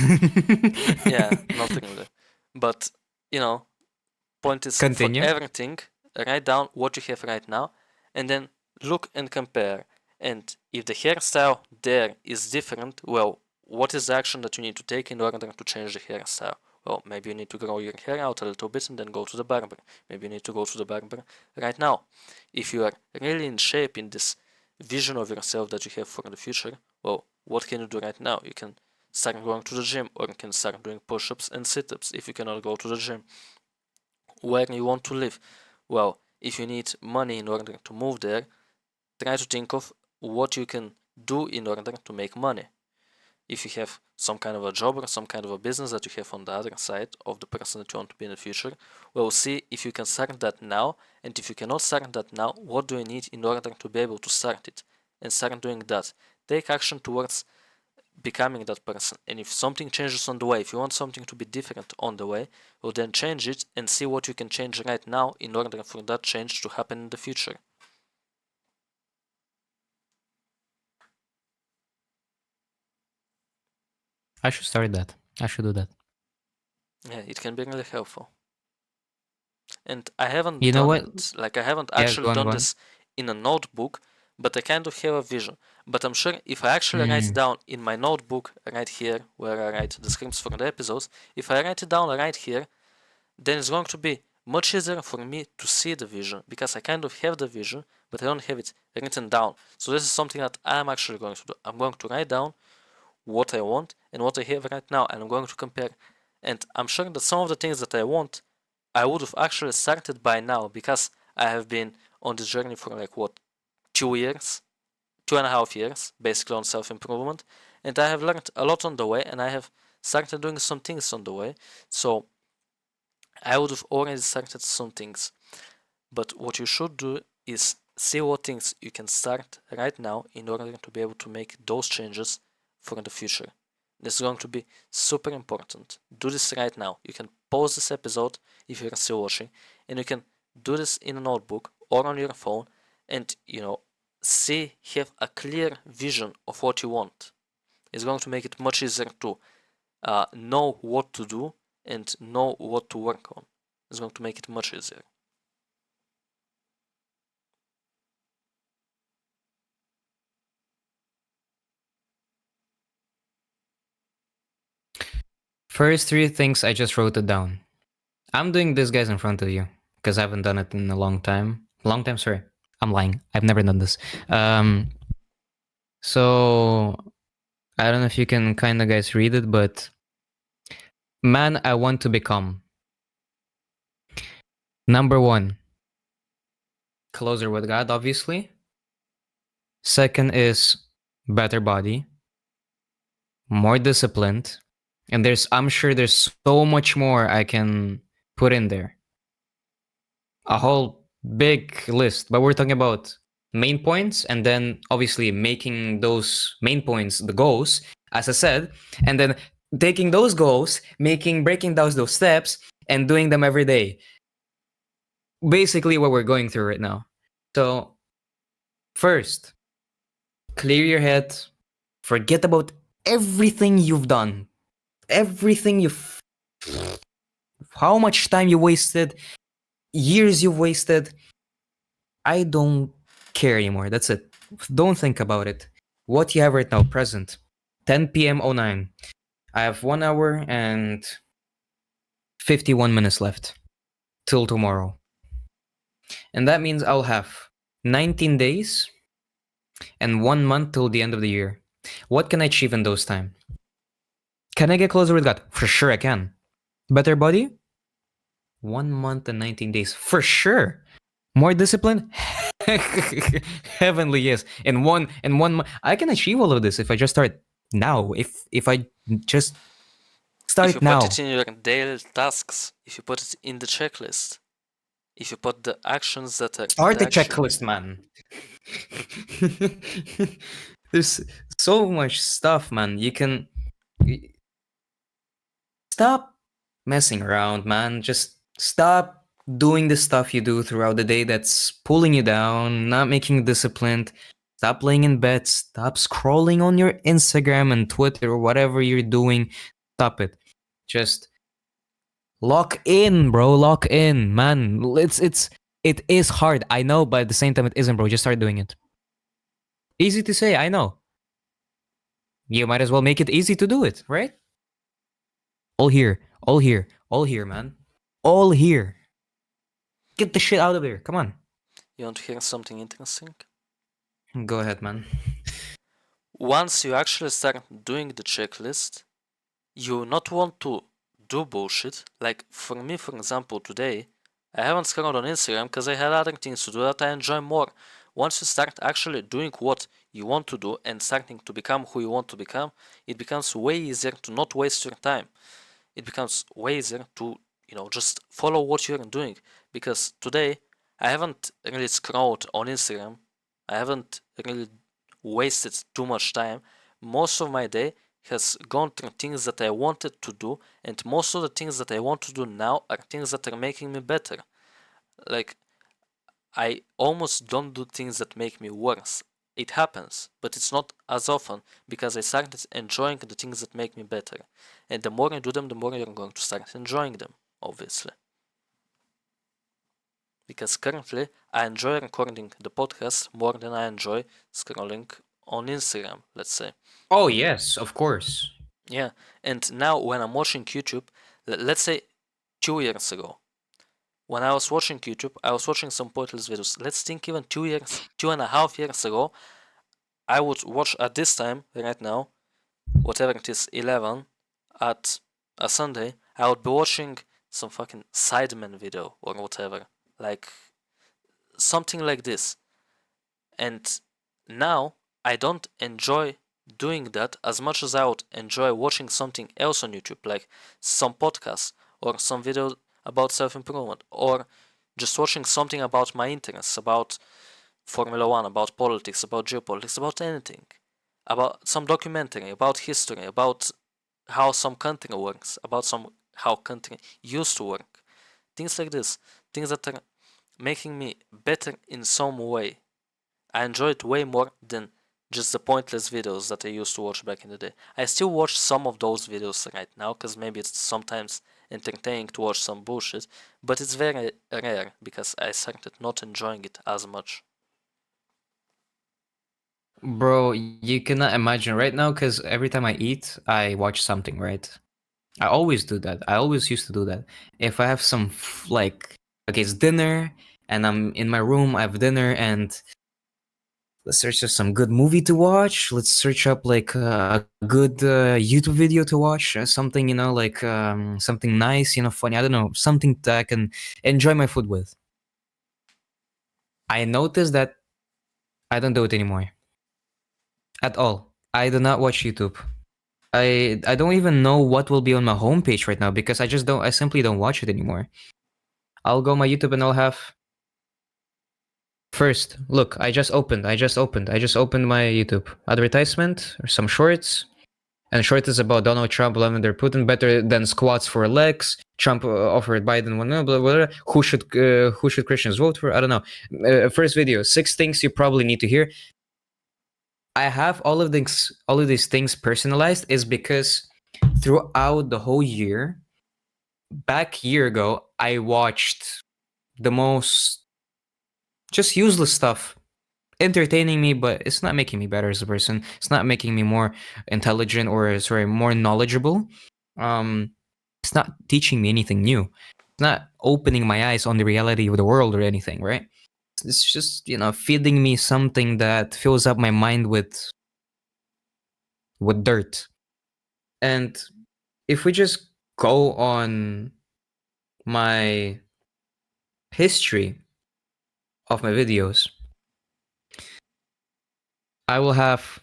yeah, not really. But, you know, point is, for Continue. everything, write down what you have right now, and then look and compare. And if the hairstyle there is different, well, what is the action that you need to take in order to change the hairstyle? Well, maybe you need to grow your hair out a little bit and then go to the barber. Maybe you need to go to the barber right now. If you are really in shape in this vision of yourself that you have for the future, well, what can you do right now? You can start going to the gym, or you can start doing push-ups and sit-ups if you cannot go to the gym. Where you want to live? Well, if you need money in order to move there, try to think of what you can do in order to make money. If you have some kind of a job or some kind of a business that you have on the other side of the person that you want to be in the future, well, see if you can start that now, and if you cannot start that now, what do you need in order to be able to start it? And start doing that. Take action towards becoming that person. And if something changes on the way, if you want something to be different on the way, well, then change it and see what you can change right now in order for that change to happen in the future. I should start that. I should do that. Yeah, it can be really helpful. And I haven't You know done what? it, like, I haven't Yeah, actually go on, done go on. this in a notebook, but I kind of have a vision. But I'm sure if I actually write Mm. down in my notebook right here, where I write the scripts for the episodes, if I write it down right here, then it's going to be much easier for me to see the vision, because I kind of have the vision, but I don't have it written down. So this is something that I'm actually going to do. I'm going to write down what I want and what I have right now, and I'm going to compare And I'm sure that some of the things that I want, I would have actually started by now because I have been on this journey for like what, 2 years, 2.5 years, basically on self improvement. And I have learned a lot on the way, and I have started doing some things on the way. So I would have already started some things. But what you should do is see what things you can start right now in order to be able to make those changes for the future. This is going to be super important. Do this right now. You can pause this episode if you're still watching, and you can do this in a notebook or on your phone, and have a clear vision of what you want. It's going to make it much easier to know what to do and know what to work on. It's going to make it much easier. First three things I just wrote it down. I'm doing this, guys, in front of you because I haven't done it in a long time. Long time, sorry. I'm lying. I've never done this. So I don't know if you can kind of guys read it, but man, I want to become. Number one, closer with God, obviously. Second is better body, more disciplined. And I'm sure there's so much more I can put in there. A whole big list, but we're talking about main points and then obviously making those main points the goals, as I said, and then taking those goals, breaking down those steps and doing them every day. Basically what we're going through right now. So first, clear your head, forget about everything you've done, everything you've how much time you wasted, years you've wasted. I don't care anymore. That's it. Don't think about it. What you have right now, present, 10 p.m. 09. I have 1 hour and 51 minutes left till tomorrow. And that means I'll have 19 days and 1 month till the end of the year. What can I achieve in those time? Can I get closer with God? For sure I can. Better body? 1 month and 19 days. For sure. More discipline? Heavenly, yes. In one month, I can achieve all of this if I just start now. If I just If you start put it now. in your daily tasks, if you put it in the checklist, if you put the actions that are in Start the the action. checklist, man. There's so much stuff, man. You can stop messing around, man. Just stop doing the stuff you do throughout the day that's pulling you down, not making you disciplined. Stop laying in bed. Stop scrolling on your Instagram and Twitter or whatever you're doing. Stop it. Just lock in, bro. Lock in, man. It is hard. I know, but at the same time, it isn't, bro. Just start doing it. Easy to say, I know. You might as well make it easy to do it, right? All here, all here, all here, man. All here. Get the shit out of here. Come on. You want to hear something interesting? Go ahead, man. Once you actually start doing the checklist, you not want to do bullshit. Like for me, for example, today, I haven't scrolled on Instagram because I had other things to do that I enjoy more. Once you start actually doing what you want to do and starting to become who you want to become, it becomes way easier to not waste your time. It becomes way easier to, just follow what you're doing. Because today, I haven't really scrolled on Instagram. I haven't really wasted too much time. Most of my day has gone through things that I wanted to do, and most of the things that I want to do now are things that are making me better. Like, I almost don't do things that make me worse. It happens, but it's not as often because I started enjoying the things that make me better. And the more I do them, the more you're going to start enjoying them, obviously. Because currently, I enjoy recording the podcast more than I enjoy scrolling on Instagram, let's say. Oh, yes, of course. Yeah, and now when I'm watching YouTube, let's say 2 years ago, when I was watching YouTube, I was watching some pointless videos. Let's think even 2 years, 2.5 years ago, I would watch at this time, right now, whatever it is, 11 at a Sunday, I would be watching some fucking Sidemen video or whatever, like something like this. And now I don't enjoy doing that as much as I would enjoy watching something else on YouTube, like some podcasts or some video about self improvement, or just watching something about my interests, about Formula One, about politics, about geopolitics, about anything, about some documentary, about history, about how some country works, about some how country used to work, things like this, things that are making me better in some way. I enjoy it way more than just the pointless videos that I used to watch back in the day. I still watch some of those videos right now because maybe it's sometimes entertaining to watch some bullshit, but it's very rare because I started not enjoying it as much. Bro, you cannot imagine right now because every time I eat, I watch something, right? I always do that. I always used to do that. If I have some, like, okay, it's dinner and I'm in my room, I have dinner and let's search up some good movie to watch. Let's search up like a good YouTube video to watch. Something, like something nice, funny. I don't know, something that I can enjoy my food with. I noticed that I don't do it anymore at all. I do not watch YouTube. I don't even know what will be on my homepage right now because I simply don't watch it anymore. I'll go my YouTube and I'll have first look. I just opened my YouTube advertisement or some shorts. And short is about Donald Trump, Vladimir Putin, better than squats for legs. Trump offered Biden one, blah, blah, blah. Who should Christians vote for? I don't know. First video, 6 things you probably need to hear. I have all of these things personalized is because throughout the whole year, back year ago, I watched the most just useless stuff, entertaining me, but it's not making me better as a person. It's not making me more intelligent or sorry, more knowledgeable. Um, it's not teaching me anything new. It's not opening my eyes on the reality of the world or anything, right? It's just feeding me something that fills up my mind with dirt. And if we just go on my history of my videos, I will have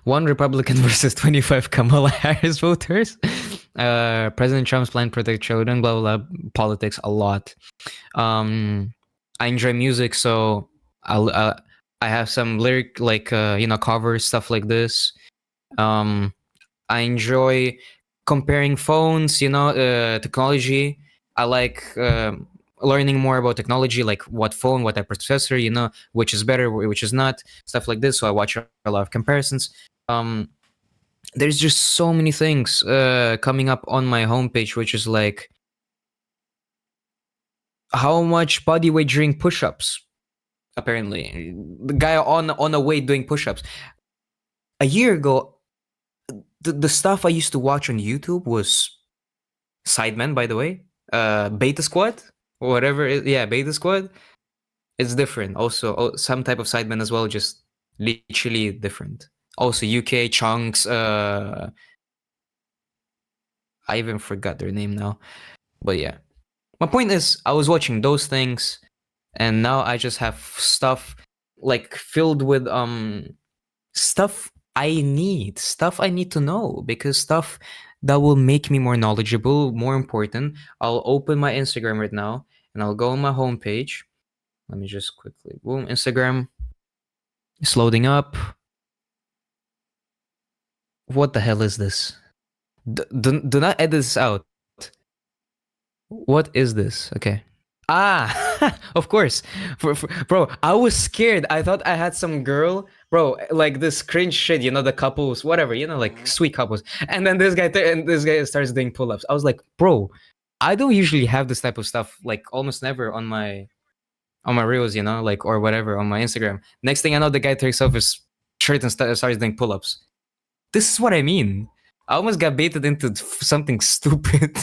one Republican versus 25 Kamala Harris voters. President Trump's plan to protect children, blah, blah, blah, politics a lot. I enjoy music, so I have some lyric, like, covers, stuff like this. I enjoy comparing phones, technology. I like learning more about technology, like what phone, what type of processor, which is better, which is not, stuff like this. So I watch a lot of comparisons. Um, there's just so many things coming up on my homepage, which is like how much body weight during push-ups. Apparently, the guy on a weight doing push-ups. A year ago, the stuff I used to watch on YouTube was Sidemen, by the way, Beta Squad, or whatever. Yeah, Beta Squad. It's different. Also, some type of Sidemen as well, just literally different. Also, UK Chunks. I even forgot their name now, but yeah. My point is, I was watching those things, and now I just have stuff like filled with stuff I need to know, because stuff that will make me more knowledgeable, more important. I'll open my Instagram right now and I'll go on my homepage. Let me just quickly boom, Instagram. It's loading up. What the hell is this? Do not edit this out. What is this? Okay. Ah, of course. Bro, I was scared. I thought I had some girl, bro, like this cringe shit, the couples, whatever, like Mm-hmm. sweet couples. And then this guy starts doing pull-ups. I was like, bro, I don't usually have this type of stuff, like almost never on my reels, like, or whatever on my Instagram. Next thing I know, the guy takes off his shirt and starts doing pull-ups. This is what I mean. I almost got baited into something stupid.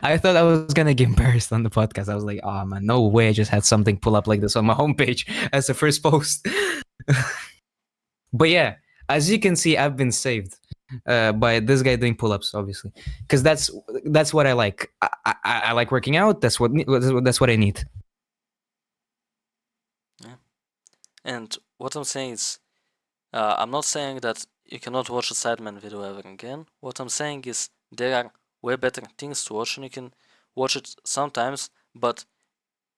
I thought I was gonna get embarrassed on the podcast. I was like, oh man, no way. I just had something pull up like this on my homepage as the first post. But yeah, as you can see, I've been saved. by this guy doing pull-ups, obviously, because that's what I like. I like working out. That's what I need. Yeah. And what I'm saying is, I'm not saying that you cannot watch a Sideman video ever again. What I'm saying is there are way better things to watch, and you can watch it sometimes. But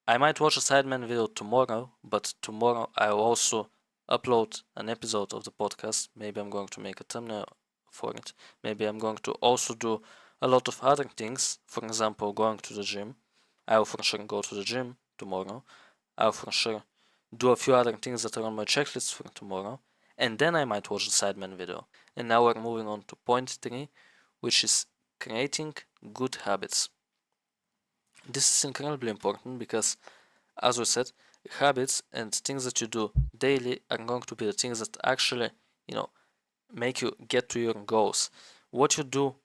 I might watch a Sideman video tomorrow, but tomorrow I will also upload an episode of the podcast. Maybe I'm going to make a thumbnail for it. Maybe I'm going to also do a lot of other things. For example, going to the gym. I will for sure go to the gym tomorrow. I will for sure do a few other things that are on my checklist for tomorrow. And then I might watch the Sideman video. And now we're moving on to point 3, which is creating good habits. This is incredibly important because, as we said, habits and things that you do daily are going to be the things that actually, make you get to your goals. What you do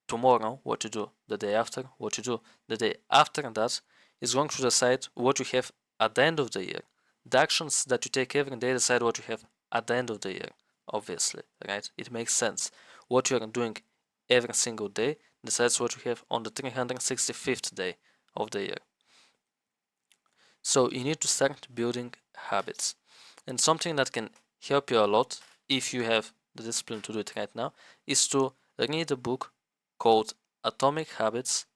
tomorrow, what you do the day after, what you do the day after that is going to decide what you have at the end of the year. The actions that you take every day decide what you have at the end of the year, obviously, right? It makes sense. What you are doing every single day decides what you have on the 365th day of the year. So you need to start building habits. And something that can help you a lot if you have the discipline to do it right now is to read a book called Atomic Habits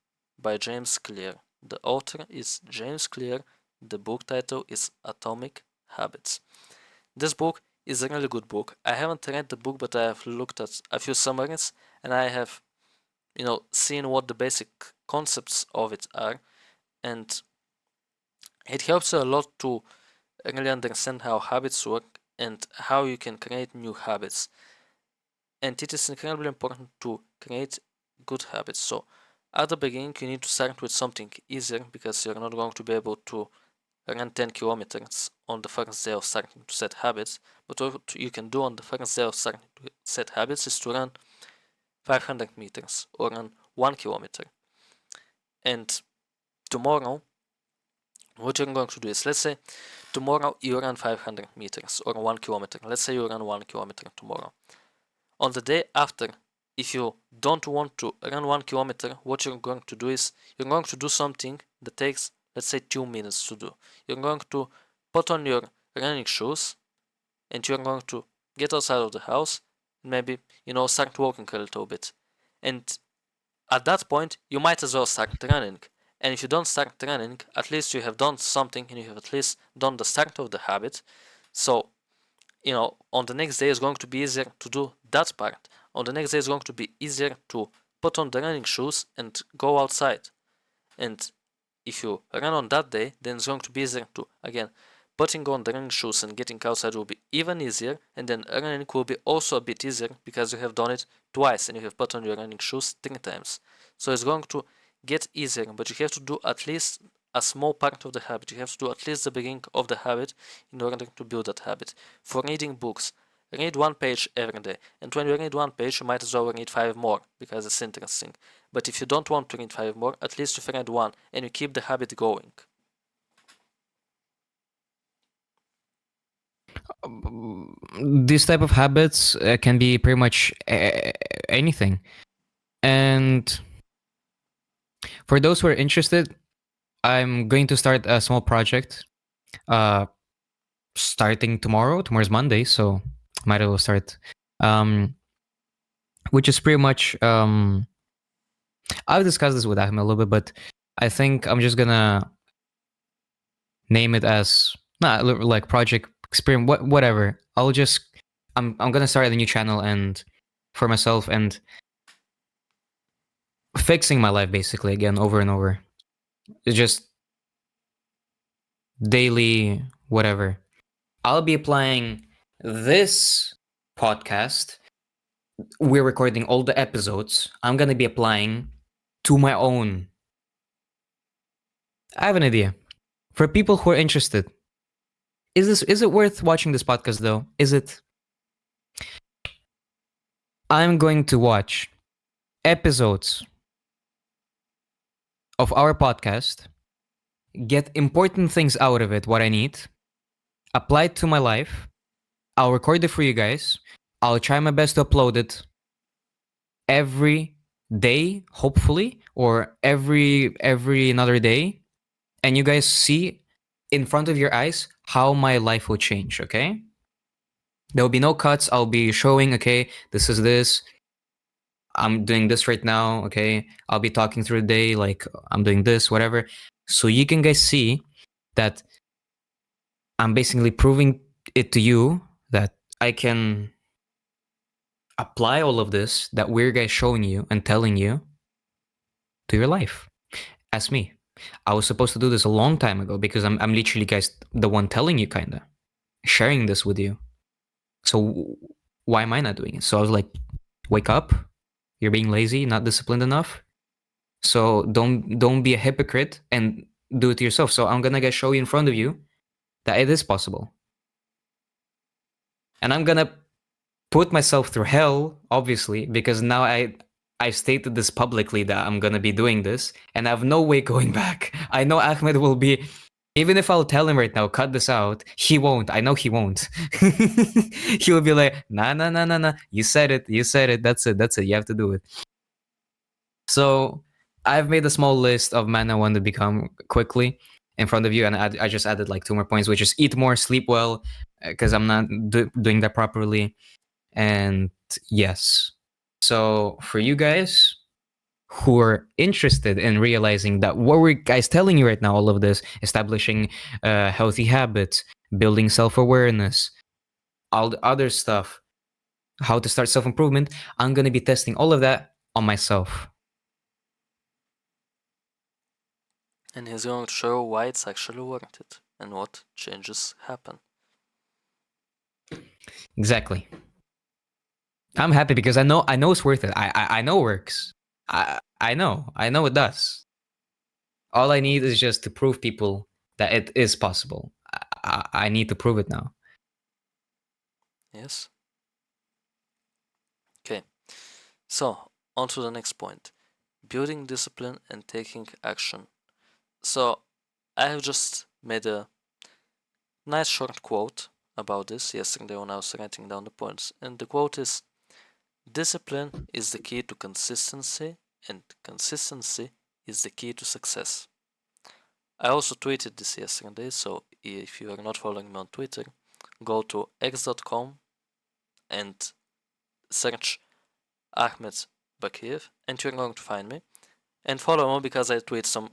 by James Clear. The author is James Clear. The book title is Atomic Habits. This book is a really good book. I haven't read the book, but I have looked at a few summaries and I have, seen what the basic concepts of it are. And it helps you a lot to really understand how habits work and how you can create new habits. And it is incredibly important to create good habits. So at the beginning, you need to start with something easier because you're not going to be able to run 10 kilometers on the first day of starting to set habits. But what you can do on the first day of starting to set habits is to run 500 meters or run 1 kilometer. And tomorrow, what you're going to do is, let's say tomorrow you run 500 meters or 1 kilometer. Let's say you run 1 kilometer tomorrow. On the day after, if you don't want to run 1 kilometer, what you're going to do is you're going to do something that takes, let's say, 2 minutes to do. You're going to put on your running shoes and you're going to get outside of the house and maybe, start walking a little bit. And at that point, you might as well start running. And if you don't start running, at least you have done something and you have at least done the start of the habit. So, on the next day is going to be easier to do that part. On the next day is going to be easier to put on the running shoes and go outside. And if you run on that day, then it's going to be easier to, again, putting on the running shoes and getting outside will be even easier. And then running will be also a bit easier because you have done it twice and you have put on your running shoes 3 times. So it's going to get easier, but you have to do at least a small part of the habit. You have to do at least the beginning of the habit in order to build that habit. For reading books, read 1 page every day. And when you read 1 page, you might as well read 5 more because it's interesting. But if you don't want to read 5 more, at least you've read 1 and you keep the habit going. These type of habits can be pretty much anything. And for those who are interested, I'm going to start a small project starting tomorrow. Tomorrow's Monday, so might as well start. Which is pretty much I've discussed this with Ahmed a little bit, but I think I'm just gonna name it as like project experiment, whatever. I'm gonna start a new channel and for myself and fixing my life basically again over and over. It's just daily whatever. I'll be applying this podcast. We're recording all the episodes. I'm gonna be applying to my own. I have an idea. For people who are interested, is it worth watching this podcast though? Is it? I'm going to watch episodes of our podcast, get important things out of it, what I need, apply it to my life. I'll record it for you guys. I'll try my best to upload it every day, hopefully, or every another day, and you guys see in front of your eyes how my life will change, okay? There will be no cuts. I'll be showing, okay, this is this. I'm doing this right now, okay? I'll be talking through the day, like I'm doing this, whatever. So you can guys see that I'm basically proving it to you that I can apply all of this that we're guys showing you and telling you to your life. As me. I was supposed to do this a long time ago because I'm literally guys the one telling you kinda. Sharing this with you. So why am I not doing it? So I was like, wake up. You're being lazy, not disciplined enough. So don't be a hypocrite and do it yourself. So I'm gonna show you in front of you that it is possible. And I'm gonna put myself through hell, obviously, because now I stated this publicly that I'm gonna be doing this, and I have no way going back. I know Ahmed will be, even if I'll tell him right now, cut this out, he won't. I know he won't. He will be like, nah, nah, nah, nah, nah. You said it. You said it. That's it. That's it. You have to do it. So I've made a small list of men I want to become quickly in front of you, and I just added like 2 more points, which is eat more, sleep well, because I'm not doing that properly. And yes. So for you guys who are interested in realizing that what we're guys telling you right now, all of this, establishing healthy habits, building self-awareness, all the other stuff, how to start self-improvement, I'm going to be testing all of that on myself. And he's going to show why it's actually worth it and what changes happen. Exactly. I'm happy because I know it's worth it. I know it works. I know it does. All I need is just to prove people that it is possible. I need to prove it now. Yes? Okay. So, on to the next point. Building discipline and taking action. So, I have just made a nice short quote about this yesterday when I was writing down the points. And the quote is, discipline is the key to consistency, and consistency is the key to success. I also tweeted this yesterday, so if you are not following me on Twitter, go to x.com and search Ahmed Bakir, and you're going to find me. And follow me because I tweet some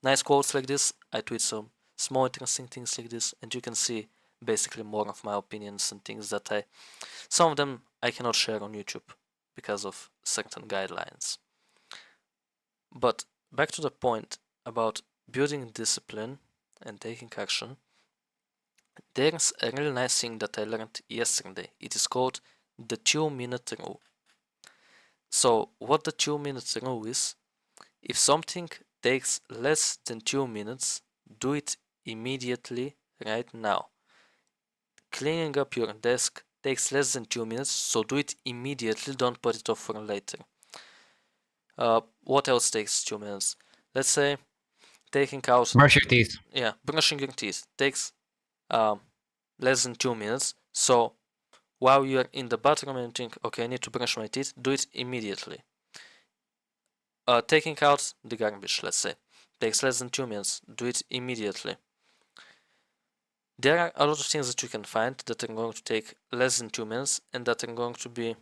nice quotes like this, I tweet some small interesting things like this, and you can see basically more of my opinions and things that some of them I cannot share on YouTube because of certain guidelines. But back to the point about building discipline and taking action, there's a really nice thing that I learned yesterday. It is called the 2-minute rule. So what the 2-minute rule is, if something takes less than 2 minutes, do it immediately right now. Cleaning up your desk takes less than 2 minutes, so do it immediately, don't put it off for later. What else takes 2 minutes? Let's say taking out, Brush your teeth. brushing your teeth takes less than 2 minutes. So while you're in the bathroom and you think, okay, I need to brush my teeth, do it immediately. Taking out the garbage, let's say, takes less than 2 minutes, do it immediately. There are a lot of things that you can find that are going to take less than 2 minutes and that are going to be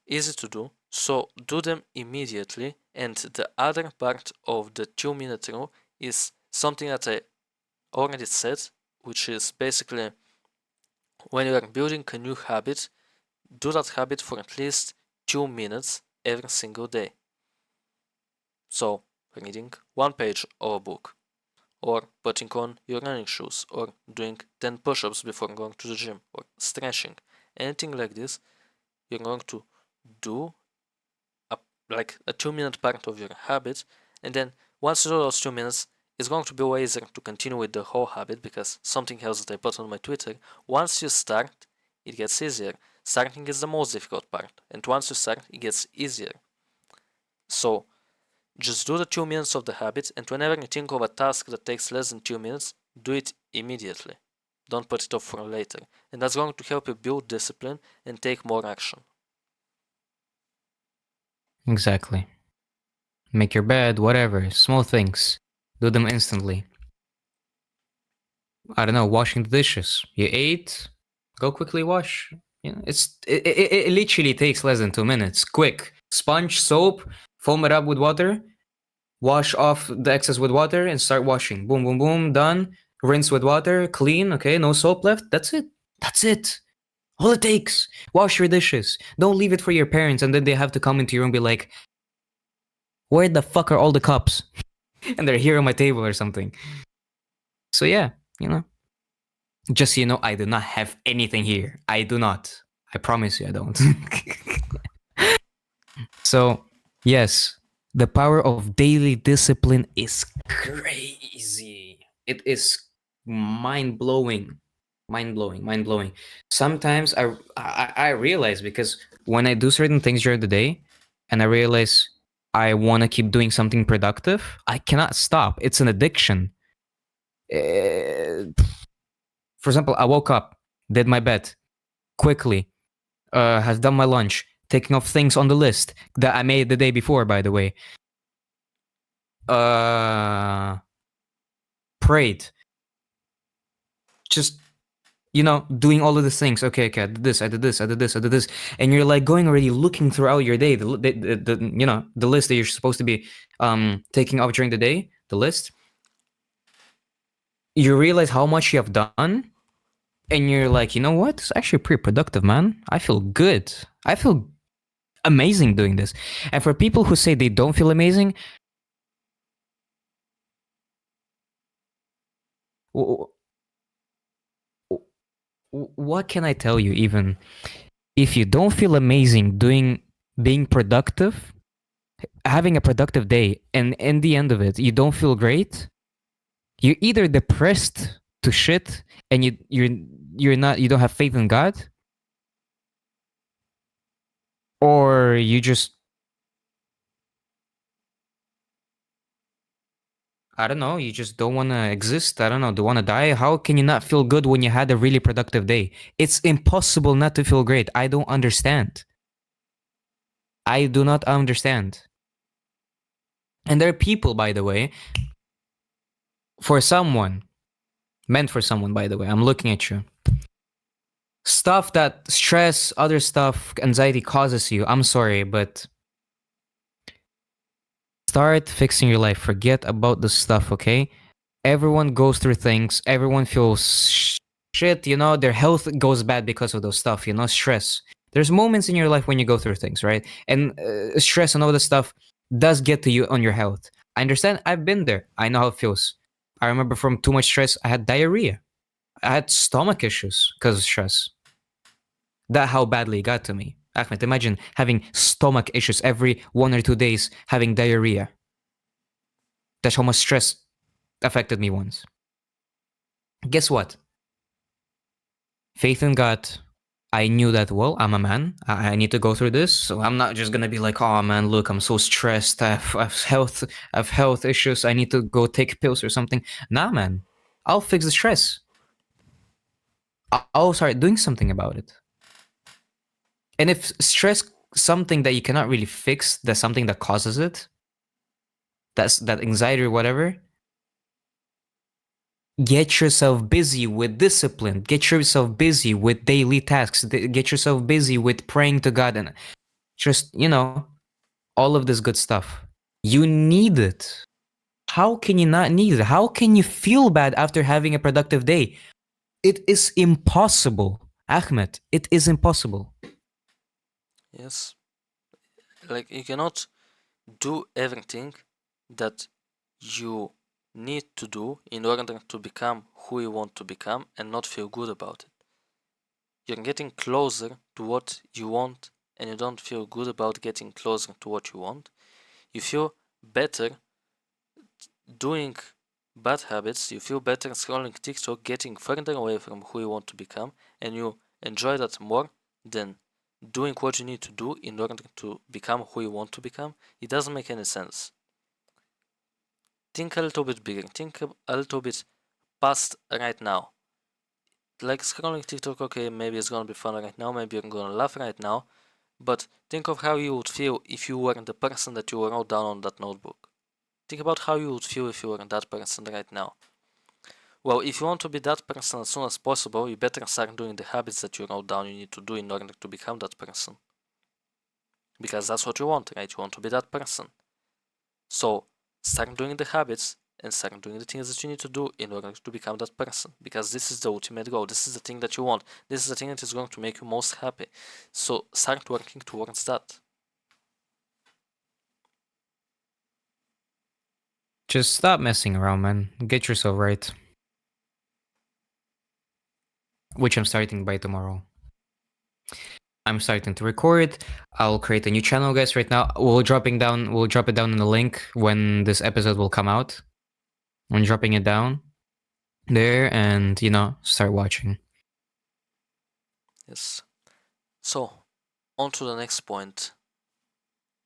easy to do, so do them immediately. And the other part of the 2-minute rule is something that I already said, which is basically when you are building a new habit, do that habit for at least 2 minutes every single day. So, reading 1 page of a book, or putting on your running shoes, or doing 10 push-ups before going to the gym, or stretching, anything like this, you're going to do like a 2-minute part of your habit, and then once you do those 2 minutes, it's going to be way easier to continue with the whole habit, because something else that I put on my Twitter, once you start, it gets easier. Starting is the most difficult part, and once you start, it gets easier. So just do the 2 minutes of the habit, and whenever you think of a task that takes less than 2 minutes, do it immediately. Don't put it off for later. And that's going to help you build discipline and take more action. Exactly. Make your bed, whatever. Small things. Do them instantly. I don't know, washing the dishes. You ate, go quickly wash. You know, it literally takes less than 2 minutes. Quick. Sponge, soap, foam it up with water, wash off the excess with water, and start washing. Boom, boom, boom, done. Rinse with water, clean, okay, no soap left. That's it. That's it. All it takes. Wash your dishes. Don't leave it for your parents and then they have to come into your room and be like, where the fuck are all the cups? And they're here on my table or something. So yeah, you know. Just so you know, I do not have anything here. I do not. I promise you I don't. So, yes, the power of daily discipline is crazy. It is mind blowing. Mind blowing, mind blowing. Sometimes I realize because when I do certain things during the day and I realize I want to keep doing something productive, I cannot stop. It's an addiction. For example, I woke up, did my bed quickly, has done my lunch, taking off things on the list that I made the day before, by the way. Uh, Prayed, just doing all of the things. Okay, okay, I did this, I did this, I did this, I did this, and you're like going already looking throughout your day, the list that you're supposed to be taking off during the day, the list. You realize how much you have done, and you're like, you know what? It's actually pretty productive, man. I feel good. I feel amazing doing this. And for people who say they don't feel amazing, what can I tell you? Even if you don't feel amazing being productive, having a productive day, and in the end of it, you don't feel great, you're either depressed to shit, and you don't have faith in God, or you just, I don't know, you just don't want to exist. I don't know, do want to die. How can you not feel good when you had a really productive day? It's impossible not to feel great. I don't understand. I do not understand. And there are people, by the way, for someone, meant for someone, by the way, I'm looking at you. Stuff that stress, other stuff, anxiety causes you. I'm sorry, but start fixing your life. Forget about the stuff, okay? Everyone goes through things. Everyone feels shit, their health goes bad because of those stuff, stress. There's moments in your life when you go through things, right? And stress and all this stuff does get to you on your health. I understand. I've been there. I know how it feels. I remember from too much stress, I had diarrhea. I had stomach issues because of stress. That how badly it got to me. Ahmed, imagine having stomach issues every 1 or 2 days, having diarrhea. That's how much stress affected me once. Guess what? Faith in God. I knew that, well, I'm a man. I need to go through this. So I'm not just gonna be like, oh man, look, I'm so stressed. I have health issues. I need to go take pills or something. Nah, man. I'll fix the stress. I'll start doing something about it. And if stress something that you cannot really fix, that's something that causes it, that's that anxiety or whatever, get yourself busy with discipline, get yourself busy with daily tasks, get yourself busy with praying to God, and just all of this good stuff. You need it. How can you not need it? How can you feel bad after having a productive day? It is impossible, Ahmed. It is impossible. Yes. Like, you cannot do everything that you need to do in order to become who you want to become and not feel good about it. You're getting closer to what you want and you don't feel good about getting closer to what you want. You feel better doing bad habits, you feel better scrolling TikTok, getting further away from who you want to become, and you enjoy that more than doing what you need to do in order to become who you want to become. It doesn't make any sense. Think a little bit bigger, think a little bit past right now. Like scrolling TikTok, okay, maybe it's gonna be fun right now, maybe you're gonna laugh right now, But think of how you would feel if you were the person that you wrote down on that notebook. Think about how you would feel if you were that person right now. Well, if you want to be that person as soon as possible, you better start doing the habits that you wrote down you need to do in order to become that person. Because that's what you want, right? You want to be that person. So start doing the habits and start doing the things that you need to do in order to become that person. Because this is the ultimate goal. This is the thing that you want. This is the thing that is going to make you most happy. So start working towards that. Just stop messing around, man. Get yourself right. Which I'm starting by tomorrow. I'm starting to record. I'll create a new channel, guys. Right now, we'll drop it down in the link when this episode will come out. I'm dropping it down there, and start watching. Yes. So on to the next point.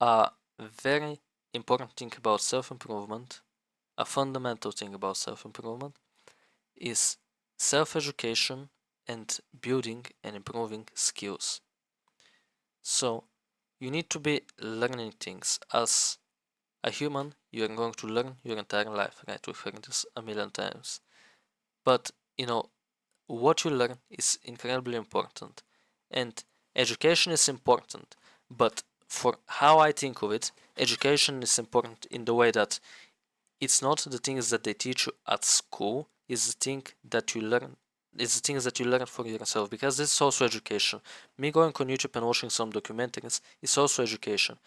A very important thing about self-improvement, a fundamental thing about self-improvement, is self-education and building and improving skills. So you need to be learning things. As a human, you are going to learn your entire life, right? We've heard this a million times. But what you learn is incredibly important. And education is important, but for how I think of it, education is important in the way that it's not the things that they teach you at school, it's the thing that you learn. It's the things that you learn for yourself, because this is also education. Me going on YouTube and watching some documentaries is also education.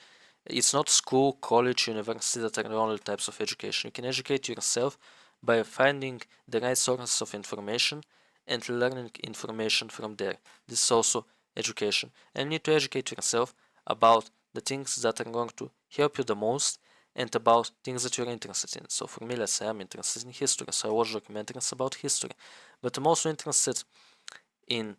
It's not school, college, university that are the only types of education. You can educate yourself by finding the right sources of information and learning information from there. This is also education. And you need to educate yourself about the things that are going to help you the most and about things that you're interested in. So for me, let's say I'm interested in history, so I watch documentaries about history. But I'm also interested in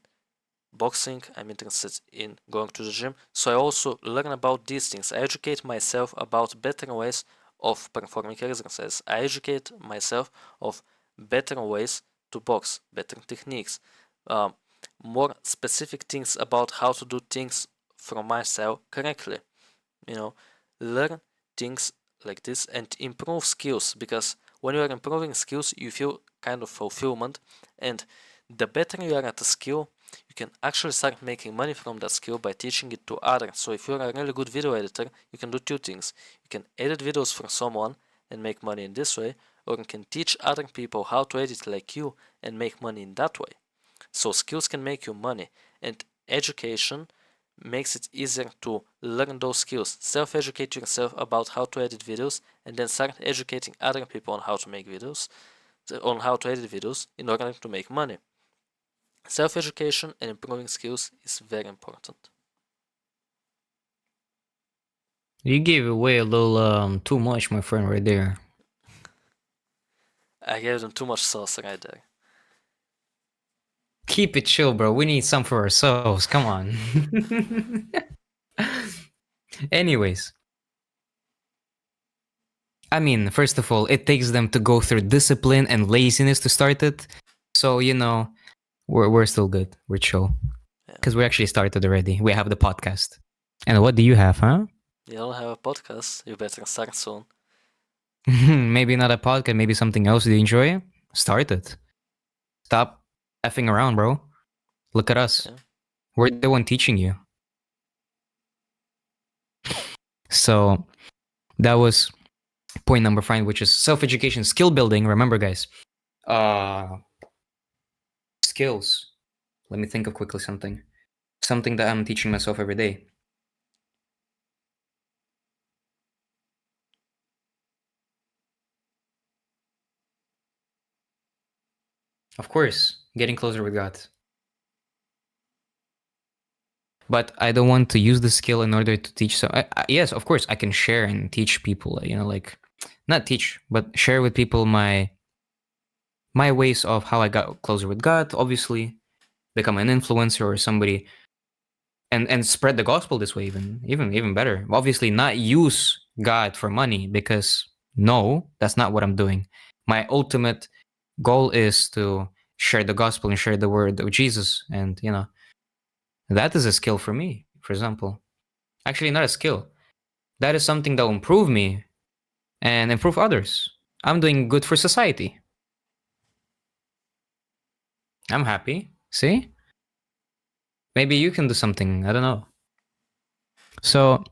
boxing, I'm interested in going to the gym, so I also learn about these things. I educate myself about better ways of performing exercise. I educate myself of better ways to box, better techniques, more specific things about how to do things from my style correctly. Learn things like this and improve skills, because when you are improving skills, you feel kind of fulfillment, and the better you are at a skill, you can actually start making money from that skill by teaching it to others. So if you're a really good video editor, you can do two things. You can edit videos for someone and make money in this way, or you can teach other people how to edit like you and make money in that way. So skills can make you money, and education makes it easier to learn those skills. Self-educate yourself about how to edit videos, and then start educating other people on how to make videos, on how to edit videos in order to make money. Self-education and improving skills is very important. You gave away a little too much, my friend, right there. I gave them too much sauce right there. Keep it chill, bro. We need some for ourselves. Come on. Anyways, I mean, first of all, it takes them to go through discipline and laziness to start it. So, we're still good. We're chill. Because we actually started already. We have the podcast. And what do you have, huh? You don't have a podcast, you better start soon. Maybe not a podcast, maybe something else you enjoy. Start it. Stop effing around, bro. Look at us. Yeah. We're the one teaching you. So that was point number 5, which is self-education, skill building. Remember, guys, skills. Let me think of quickly something that I'm teaching myself every day. Of course, getting closer with God. But I don't want to use the skill in order to teach. So yes, of course, I can share and teach people. Like not teach, but share with people my ways of how I got closer with God. Obviously, become an influencer or somebody, and spread the gospel this way. Even better. Obviously, not use God for money, because no, that's not what I'm doing. My ultimate goal is to share the gospel and share the word of Jesus, and that is a skill for me, for example. Actually, not a skill. That is something that will improve me and improve others. I'm doing good for society. I'm happy. See? Maybe you can do something. I don't know. So,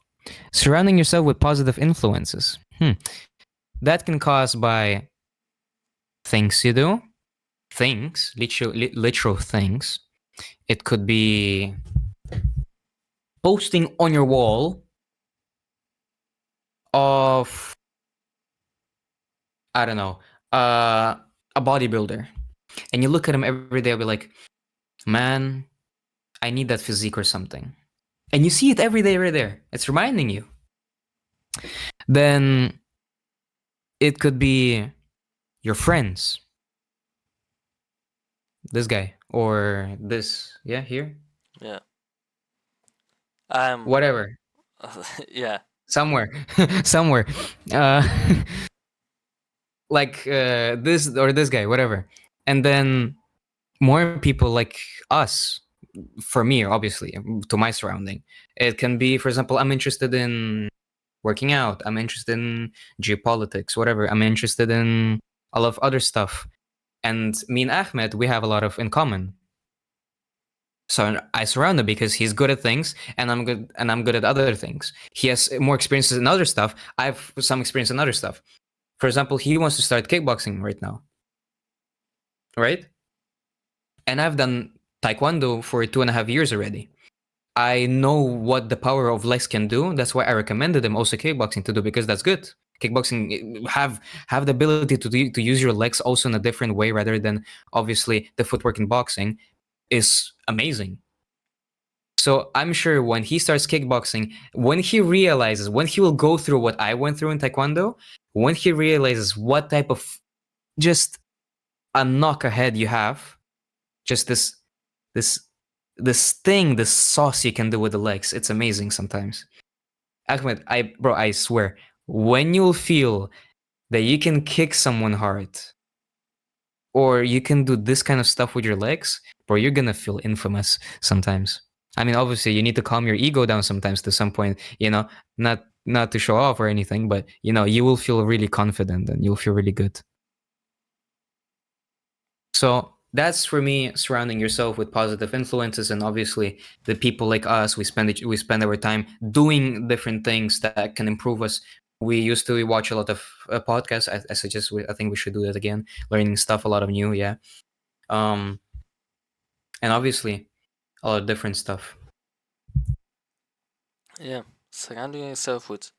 surrounding yourself with positive influences. That can cause by things you do, things, literal things. It could be posting on your wall of, I don't know, a bodybuilder. And you look at him every day and be like, man, I need that physique or something. And you see it every day right there. It's reminding you. Then it could be your friends. This guy or this, yeah, here, Yeah. I'm whatever, yeah. somewhere, somewhere, uh, like this or this guy, whatever. And then more people like us, for me, obviously, to my surrounding. It can be, for example, I'm interested in working out. I'm interested in geopolitics, whatever. I'm interested in a lot of other stuff. And me and Ahmed, we have a lot of in common. So I surround him because he's good at things, and I'm good at other things. He has more experiences in other stuff. I have some experience in other stuff. For example, he wants to start kickboxing right now, right? And I've done taekwondo for 2.5 years already. I know what the power of legs can do. That's why I recommended him also kickboxing to do, because that's good. Kickboxing have the ability to use your legs also in a different way rather than obviously the footwork in boxing is amazing. So I'm sure when he starts kickboxing, when he realizes, when he will go through what I went through in taekwondo, when he realizes what type of just a knock ahead you have, just this this thing, this sauce you can do with the legs, it's amazing sometimes. Ahmed, I swear, when you'll feel that you can kick someone hard or you can do this kind of stuff with your legs, bro, you're gonna feel infamous sometimes. I mean, obviously, you need to calm your ego down sometimes to some point, not to show off or anything, but you will feel really confident and you'll feel really good. So that's for me, surrounding yourself with positive influences, and obviously the people like us, we spend our time doing different things that can improve us. We used to watch a lot of podcasts. I suggest I think we should do that again, learning stuff, a lot of new, yeah. Um, and obviously a lot of different stuff. Yeah. Surrounding yourself with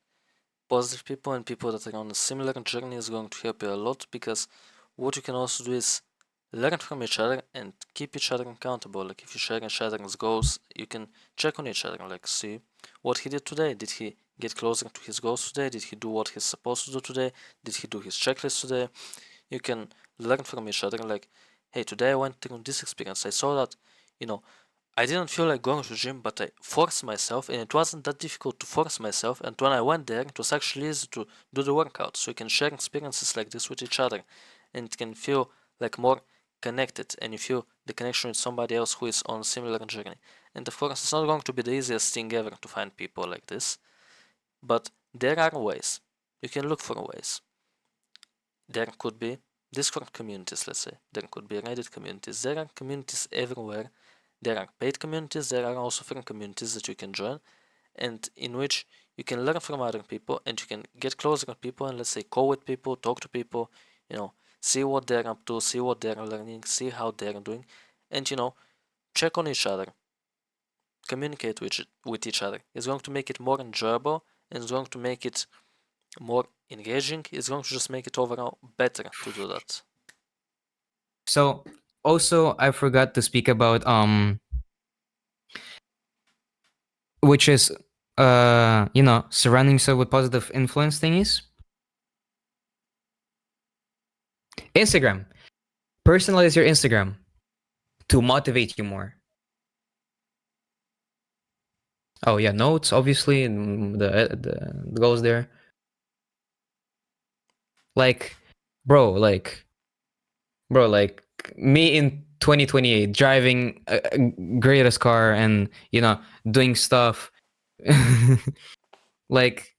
positive people and people that are on a similar journey is going to help you a lot, because what you can also do is learn from each other and keep each other accountable. Like if you share each other's goals, you can check on each other, like see what he did today. Did he get closer to his goals today? Did he do what he's supposed to do today? Did he do his checklist today? You can learn from each other, like, hey, today I went through this experience. I saw that, you know, I didn't feel like going to the gym, but I forced myself, and it wasn't that difficult to force myself. And when I went there, it was actually easy to do the workout. So you can share experiences like this with each other, and it can feel like more connected, and you feel the connection with somebody else who is on a similar journey. And of course, it's not going to be the easiest thing ever to find people like this, but there are ways. You can look for ways. There could be Discord communities, let's say. There could be Reddit communities. There are communities everywhere. There are paid communities, there are also free communities that you can join, and in which you can learn from other people and you can get closer to people and, let's say, call with people, talk to people, see what they're up to, see what they're learning, see how they're doing, and check on each other, communicate with each other. It's going to make it more enjoyable, and it's going to make it more engaging. It's going to just make it overall better to do that. So also I forgot to speak about which is surrounding yourself with positive influence thingies. Instagram. Personalize your Instagram to motivate you more. Oh yeah, notes obviously, and the goals there. Like, bro, like, like me in 2028 driving a greatest car and doing stuff. Like,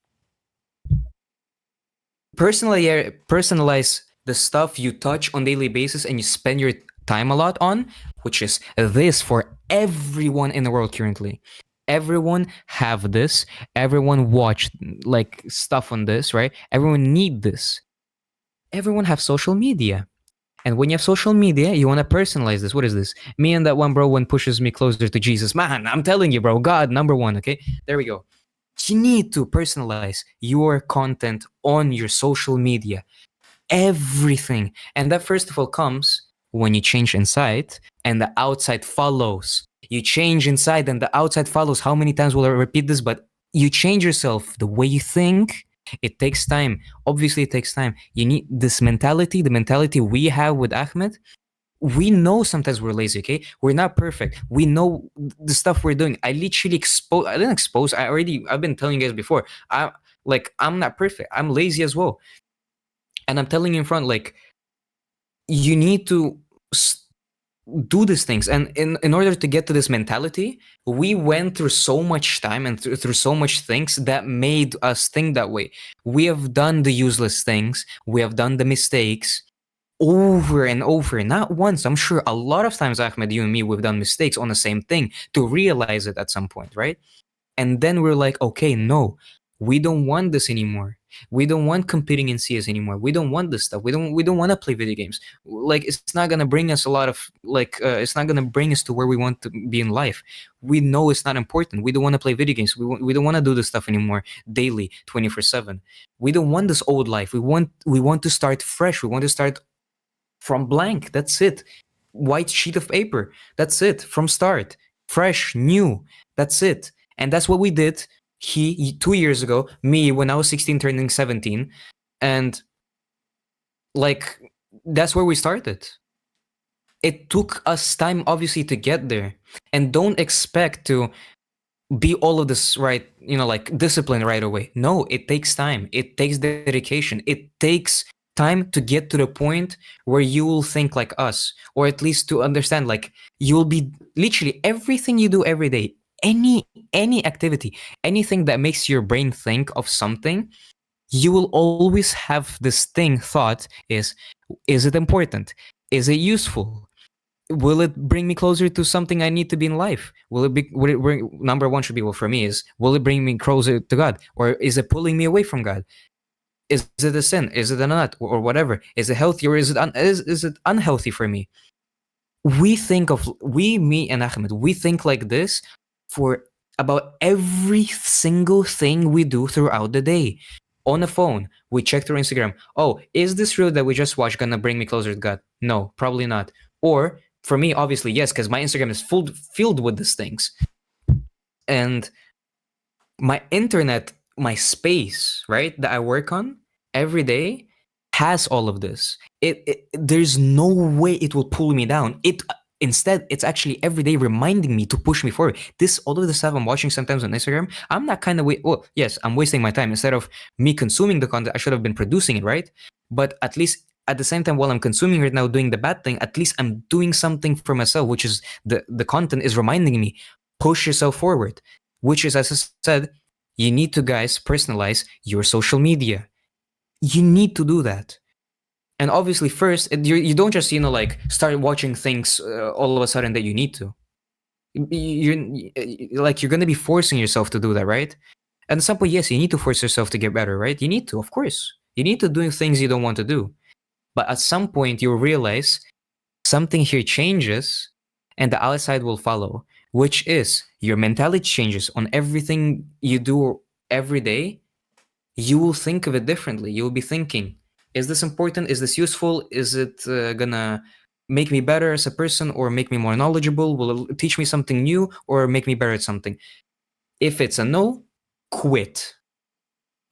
personalize the stuff you touch on daily basis and you spend your time a lot on, which is this for everyone in the world currently. Everyone have this. Everyone watch like stuff on this, right? Everyone need this. Everyone have social media. And when you have social media, you want to personalize this. What is this? Me and that one bro one pushes me closer to Jesus. Man, I'm telling you, bro, God number one. Okay, there we go. You need to personalize your content on your social media, everything. And that first of all comes when you change inside and the outside follows. You change inside and the outside follows. How many times will I repeat this? But you change yourself, the way you think. It takes time. Obviously, it takes time. You need this mentality, the mentality we have with Ahmed. We know sometimes we're lazy, okay? We're not perfect. We know the stuff we're doing. I literally expose, I didn't expose, I've been telling you guys before. I'm not perfect. I'm lazy as well. And I'm telling you in front, like, you need to do these things. And in order to get to this mentality, we went through so much time and through so much things that made us think that way. We have done the useless things, we have done the mistakes over and over, not once. I'm sure a lot of times, Ahmed, you and me, we've done mistakes on the same thing to realize it at some point, right? And then we're like, okay, no, we don't want this anymore. We don't want competing in CS anymore. We don't want this stuff. We don't want to play video games. Like, it's not gonna bring us a lot of it's not gonna bring us to where we want to be in life. We know it's not important. We don't want to play video games. We don't want to do this stuff anymore daily, 24/7. We don't want this old life. We want to start fresh. We want to start from blank. That's it. White sheet of paper. That's it. From start. Fresh, new. That's it. And that's what we did. He 2 years ago, me when I was 16 turning 17. And like, that's where we started. It took us time obviously to get there. And don't expect to be all of this right, like discipline right away. No, it takes time. It takes dedication. It takes time to get to the point where you will think like us, or at least to understand, like, you'll be literally everything you do every day, any activity, anything that makes your brain think of something, you will always have this thing thought is it important? Is it useful? Will it bring me closer to something I need to be in life? Will it bring, number one should be, well, for me, is, will it bring me closer to God, or is it pulling me away from God? Is it a sin? Is it a nut, or whatever? Is it healthy, or is it unhealthy for me? Me and Ahmed, we think like this for about every single thing we do throughout the day. On the phone, we check through Instagram. Oh, is this reel that we just watched gonna bring me closer to God? No, probably not. Or for me, obviously, yes, because my Instagram is filled with these things. And my internet, my space, right, that I work on every day has all of this. There's no way it will pull me down. Instead, it's actually every day reminding me to push me forward. All of the stuff I'm watching sometimes on Instagram, I'm not kind of well, yes, I'm wasting my time. Instead of me consuming the content, I should have been producing it, right? But at least at the same time, while I'm consuming it now, doing the bad thing, at least I'm doing something for myself, which is the content is reminding me, push yourself forward. Which is, as I said, you need to, guys, personalize your social media. You need to do that. And obviously, first, you don't just, like, start watching things all of a sudden that you need to. You're going to be forcing yourself to do that, right? And at some point, yes, you need to force yourself to get better, right? You need to, of course. You need to do things you don't want to do. But at some point, you'll realize something here changes and the outside will follow, which is your mentality changes on everything you do every day. You will think of it differently. You will be thinking, is this important? Is this useful? Is it gonna make me better as a person, or make me more knowledgeable? Will it teach me something new, or make me better at something? If it's a no, quit.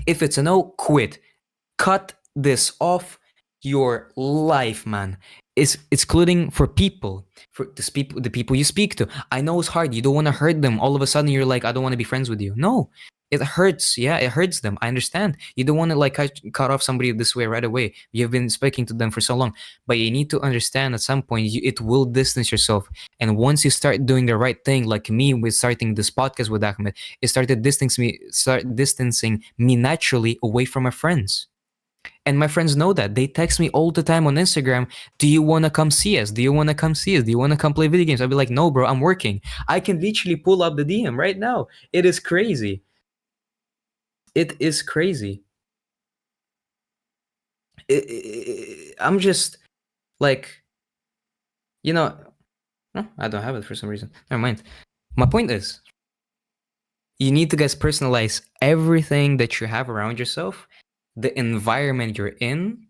If it's a no, quit. Cut this off your life, man. is excluding for people, for the people you speak to. I know it's hard. You don't want to hurt them. All of a sudden, you're like, I don't want to be friends with you. No, it hurts. Yeah, it hurts them. I understand. You don't want to like cut off somebody this way right away. You've been speaking to them for so long, but you need to understand at some point it will distance yourself. And once you start doing the right thing, like me with starting this podcast with Ahmed, it start distancing me naturally away from my friends. And my friends know that. They text me all the time on Instagram. Do you want to come see us? Do you want to come see us? Do you want to come play video games? I'll be like, no, bro, I'm working. I can literally pull up the DM right now. It is crazy. It is crazy. I'm just like, you know, I don't have it for some reason. Never mind. My point is, you need to guys personalize everything that you have around yourself, the environment you're in,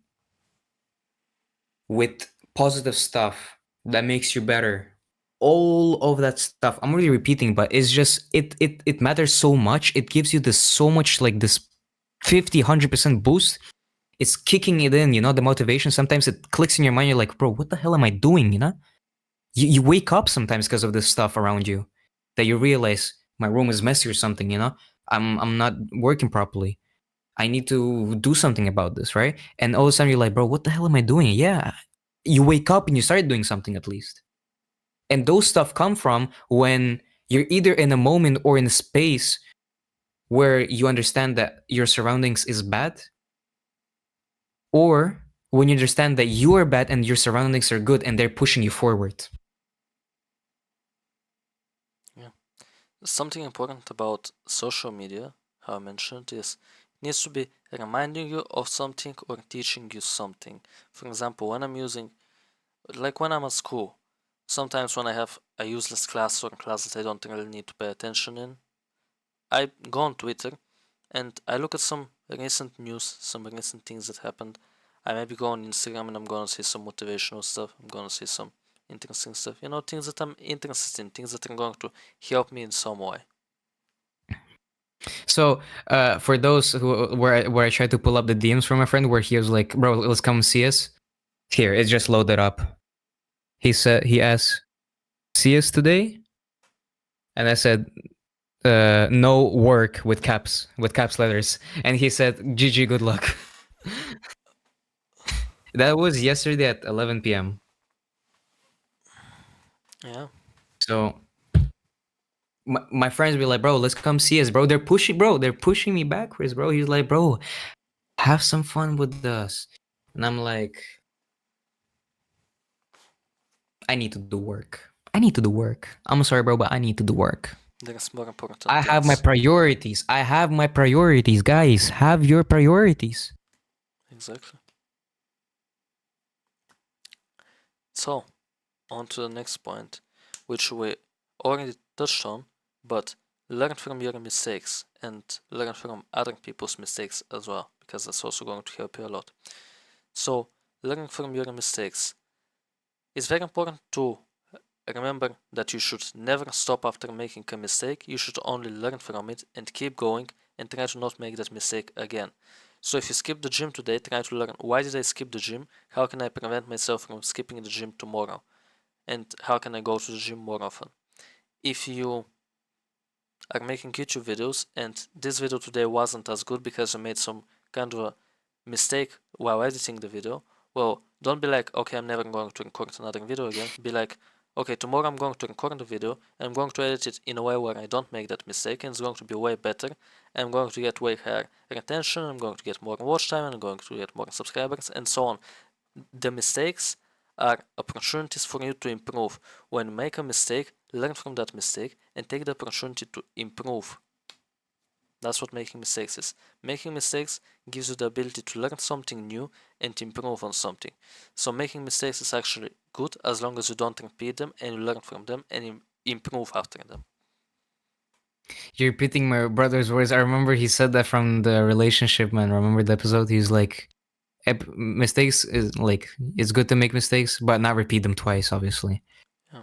with positive stuff that makes you better. All of that stuff. I'm really repeating, but it's just it matters so much. It gives you this so much like this 50, 100% boost. It's kicking it in, the motivation. Sometimes it clicks in your mind. You're like, bro, what the hell am I doing? You wake up sometimes because of this stuff around you that you realize my room is messy or something. I'm not working properly. I need to do something about this, right? And all of a sudden you're like, bro, what the hell am I doing? Yeah. You wake up and you start doing something at least. And those stuff come from when you're either in a moment or in a space where you understand that your surroundings is bad, or when you understand that you are bad and your surroundings are good and they're pushing you forward. Yeah. Something important about social media, how I mentioned, is it needs to be reminding you of something or teaching you something. For example, when I'm using, like when I'm at school, sometimes when I have a useless class or a class that I don't really need to pay attention in, I go on Twitter and I look at some recent news, some recent things that happened. I maybe go on Instagram and I'm gonna see some motivational stuff. I'm gonna see some interesting stuff. Things that I'm interested in, things that are going to help me in some way. So for those where I tried to pull up the DMs from my friend where he was like, bro, let's come see us. Here, it's just loaded up. He asked, see us today? And I said, no work with caps letters. And he said, GG, good luck. That was yesterday at 11 p.m. Yeah. So my friends be like, bro, let's come see us, bro. They're pushing me backwards, bro. He's like, bro, have some fun with us. And I'm like, I need to do work. I need to do work. I'm sorry, bro, but I need to do work. There's more important I have my things. priorities. I have my priorities, guys. Have your priorities. Exactly. So, on to the next point, which we already touched on, but learn from your mistakes and learn from other people's mistakes as well, because that's also going to help you a lot. So, learning from your mistakes. It's very important to remember that you should never stop after making a mistake. You should only learn from it and keep going and try to not make that mistake again. So if you skip the gym today, try to learn why did I skip the gym? How can I prevent myself from skipping the gym tomorrow? And how can I go to the gym more often? If you are making YouTube videos and this video today wasn't as good because I made some kind of a mistake while editing the video, well, don't be like, okay, I'm never going to record another video again. Be like, okay, tomorrow I'm going to record the video and I'm going to edit it in a way where I don't make that mistake and it's going to be way better. I'm going to get way higher retention, I'm going to get more watch time, and I'm going to get more subscribers and so on. The mistakes are opportunities for you to improve. When you make a mistake, learn from that mistake and take the opportunity to improve. That's what making mistakes is. Making mistakes gives you the ability to learn something new and improve on something. So making mistakes is actually good as long as you don't repeat them and you learn from them and improve after them. You're repeating my brother's words. I remember he said that from the relationship, man. Remember the episode? He's like, mistakes is like, it's good to make mistakes, but not repeat them twice, obviously. Yeah.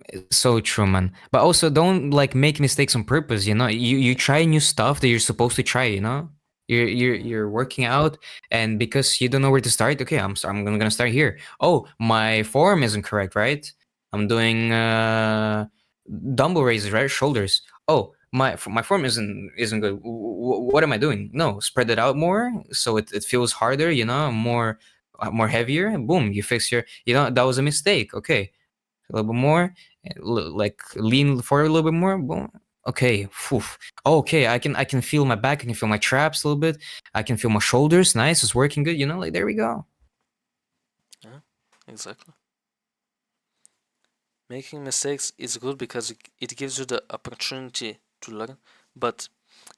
It's so true, man. But also don't like make mistakes on purpose, you try new stuff that you're supposed to try, You're working out, and because you don't know where to start, okay, I'm gonna start here. Oh, my form isn't correct, right? I'm doing dumbbell raises, right? Shoulders. Oh, my form isn't good. What am I doing? No, spread it out more so it feels harder, more heavier. Boom, you fix that was a mistake. Okay, a little bit more, like lean forward a little bit more. Boom. Okay, phew. Okay, I can feel my back. I can feel my traps a little bit. I can feel my shoulders. Nice, it's working good. Like there we go. Yeah, exactly. Making mistakes is good because it gives you the opportunity to learn, but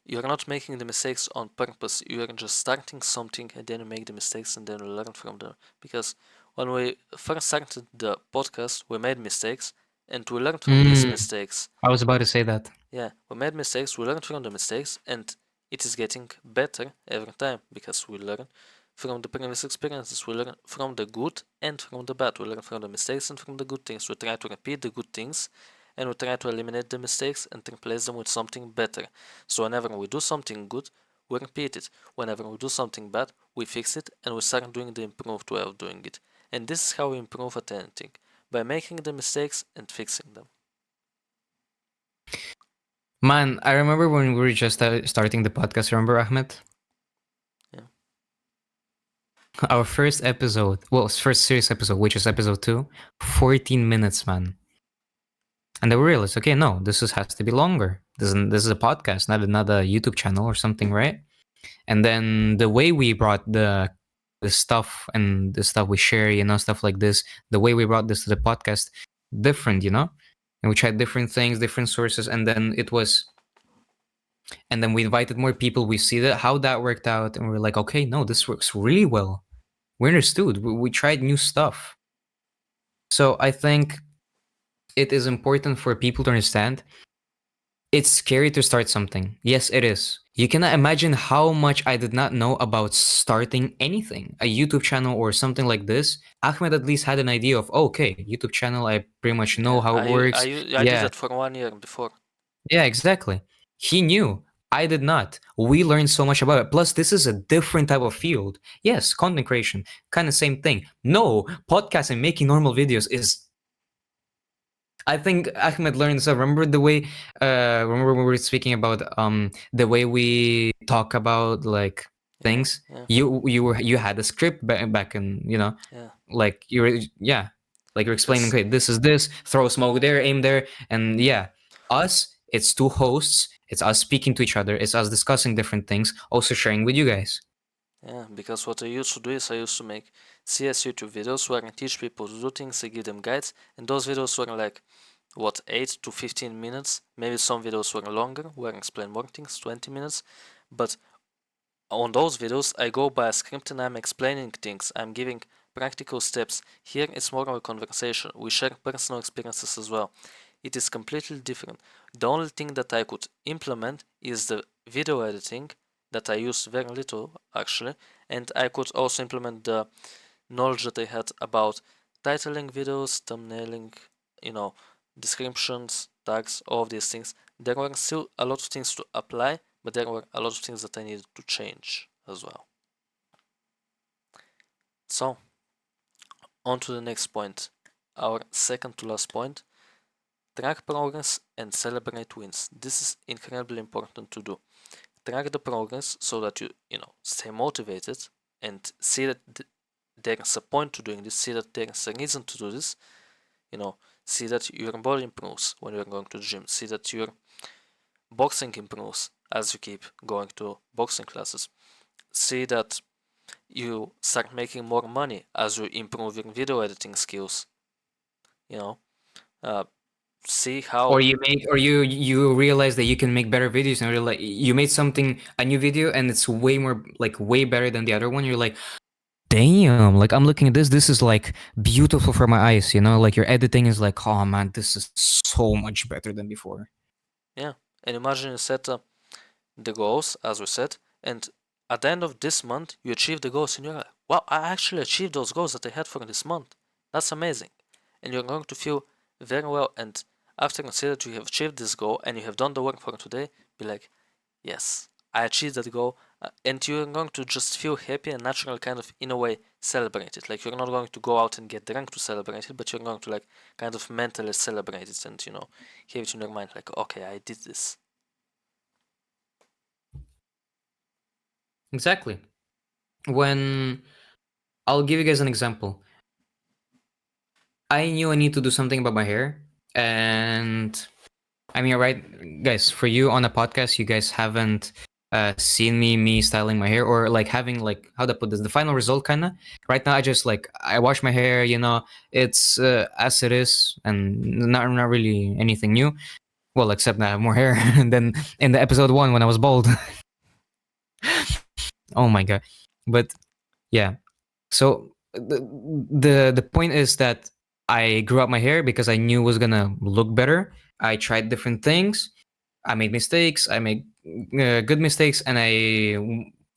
you're not making the mistakes on purpose. You're just starting something and then you make the mistakes and then you learn from them. Because when we first started the podcast, we made mistakes and we learned from these Mm, mistakes. I was about to say that. Yeah, we made mistakes, we learned from the mistakes, and it is getting better every time because we learn from the previous experiences. We learn from the good and from the bad. We learn from the mistakes and from the good things. We try to repeat the good things and we try to eliminate the mistakes and replace them with something better. So whenever we do something good, we repeat it. Whenever we do something bad, we fix it and we start doing the improved way of doing it. And this is how we improve at anything, by making the mistakes and fixing them. Man, I remember when we were just starting the podcast. Remember, Ahmed? Yeah, Our first episode, well, first serious episode, which is episode 2, 14 minutes, man. And then we realized, okay, no, has to be longer. This is a podcast, not a YouTube channel or something, right? And then the way we brought the stuff and the stuff we share, stuff like this, the way we brought this to the podcast, different, and we tried different things, different sources, and then we invited more people. We see that how that worked out, and we're like, okay, no, this works really well. We understood. We tried new stuff. So I think it is important for people to understand it's scary to start something. Yes, it is. You cannot imagine how much I did not know about starting anything, a YouTube channel or something like this. Ahmed at least had an idea of, okay, YouTube channel, I pretty much know yeah. how it works. I did Yeah, that for 1 year before. yeah, exactly. He knew. I did not. We learned so much about it. Plus, this is a different type of field. Yes, content creation, kind of same thing. No, podcasting, making normal videos is I think Ahmed learned so. Remember when we were speaking about the way we talk about like Yeah, things. yeah, You had a script back in yeah. like you were yeah like you're explaining. Because Okay, this is this. Throw smoke there, aim there, and yeah, us. It's two hosts. It's us speaking to each other. It's us discussing different things. Also sharing with you guys. yeah, because what I used to do is I used to make CS YouTube videos where I teach people to do things, I give them guides, and those videos were like what 8 to 15 minutes. Maybe some videos were longer where I explain more things, 20 minutes. But on those videos, I go by a script and I'm explaining things. I'm giving practical steps. Here, it's more of a conversation. We share personal experiences as well. It is completely different. The only thing that I could implement is the video editing that I used very little actually, and I could also implement the knowledge that I had about titling videos, thumbnailing, you know, descriptions, tags, all of these things. There were still a lot of things to apply, but there were a lot of things that I needed to change as well. So, on to the next point. Our second to last point, track progress and celebrate wins. This is incredibly important to do. Track the progress so that you stay motivated and see that there's a point to doing this, see that there's a reason to do this, see that your body improves when you're going to the gym, see that your boxing improves as you keep going to boxing classes, see that you start making more money as you improve your video editing skills, you know, uh, see how, Or you realize that you can make better videos, and you're like you made a new video and it's way better than the other one. You're like, damn, like I'm looking at this is like beautiful for my eyes, like your editing is like, oh man, this is so much better than before. yeah, and imagine you set the goals as we said, and at the end of this month you achieve the goals and you're like, wow, I actually achieved those goals that I had for this month. That's amazing. And you're going to feel very well, and after consider that you have achieved this goal and you have done the work for today, be like, yes, I achieved that goal, and you're going to just feel happy and natural, kind of in a way celebrate it. Like, you're not going to go out and get drunk to celebrate it, but you're going to like kind of mentally celebrate it, and have it in your mind like, okay, I did this. Exactly. When I'll give you guys an example. I knew I need to do something about my hair, and I mean, right, guys, for you on a podcast, you guys haven't seen me styling my hair or like having like how to put this, the final result kind of. Right now, I just like I wash my hair, it's as it is, and not really anything new. Well, except that I have more hair than in the episode 1 when I was bald. Oh my god! But yeah, so the point is that I grew out my hair because I knew it was gonna look better. I tried different things. I made mistakes. I made good mistakes, and I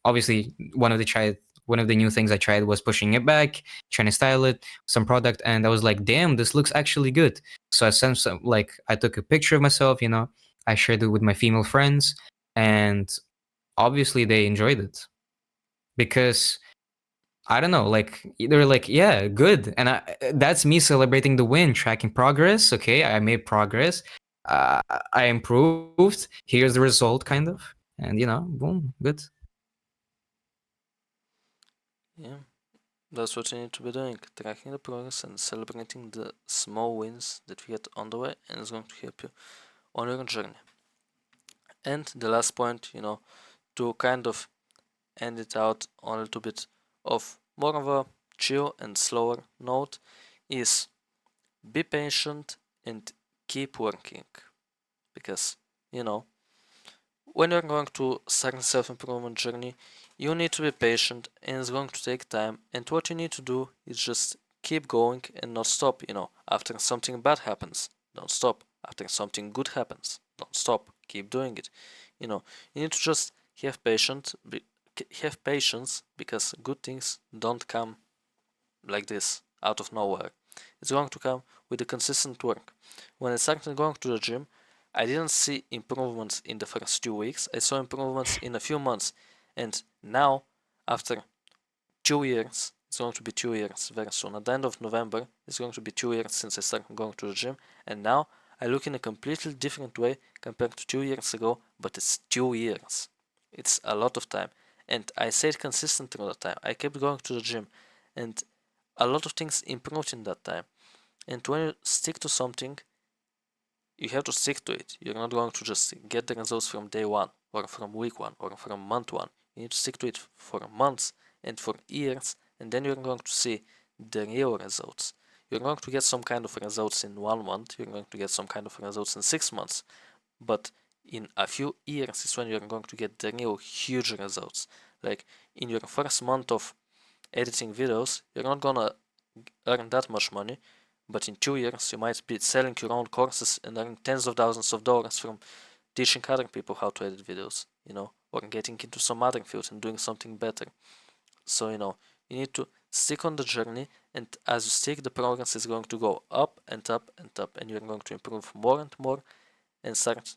obviously one of the new things I tried was pushing it back, trying to style it, some product, and I was like, "Damn, this looks actually good." So I sent some, like, I took a picture of myself. I shared it with my female friends, and obviously they enjoyed it because I don't know, like they're like, "Yeah, good," and that's me celebrating the win, tracking progress. Okay, I made progress. Uh, I improved. Here's the result, kind of, and boom, good. Yeah, that's what you need to be doing, tracking the progress and celebrating the small wins that we get on the way, and it's going to help you on your journey. And the last point, to kind of end it out on a little bit of more of a chill and slower note, is be patient and keep working. Because, when you're going to start a self-improvement journey, you need to be patient, and it's going to take time, and what you need to do is just keep going and not stop. After something bad happens, don't stop. After something good happens, don't stop. Keep doing it. You need to just have patience, because good things don't come like this out of nowhere. It's going to come with the consistent work. When I started going to the gym, I didn't see improvements in the first 2 weeks. I saw improvements in a few months, and now, after 2 years, it's going to be 2 years very soon. At the end of November, it's going to be 2 years since I started going to the gym, and now I look in a completely different way compared to 2 years ago, but it's 2 years. It's a lot of time, and I stayed consistent all the time. I kept going to the gym, and a lot of things improved in that time. And when you stick to something, you have to stick to it. You're not going to just get the results from day one, or from week one, or from month one. You need to stick to it for months and for years, and then you're going to see the real results. You're going to get some kind of results in 1 month, you're going to get some kind of results in 6 months, but in a few years is when you're going to get the real huge results. Like, in your first month of editing videos, you're not gonna earn that much money, but in 2 years you might be selling your own courses and earning tens of thousands of dollars from teaching other people how to edit videos, or getting into some other field and doing something better. So, you need to stick on the journey, and as you stick, the progress is going to go up and up and up, and you're going to improve more and more and start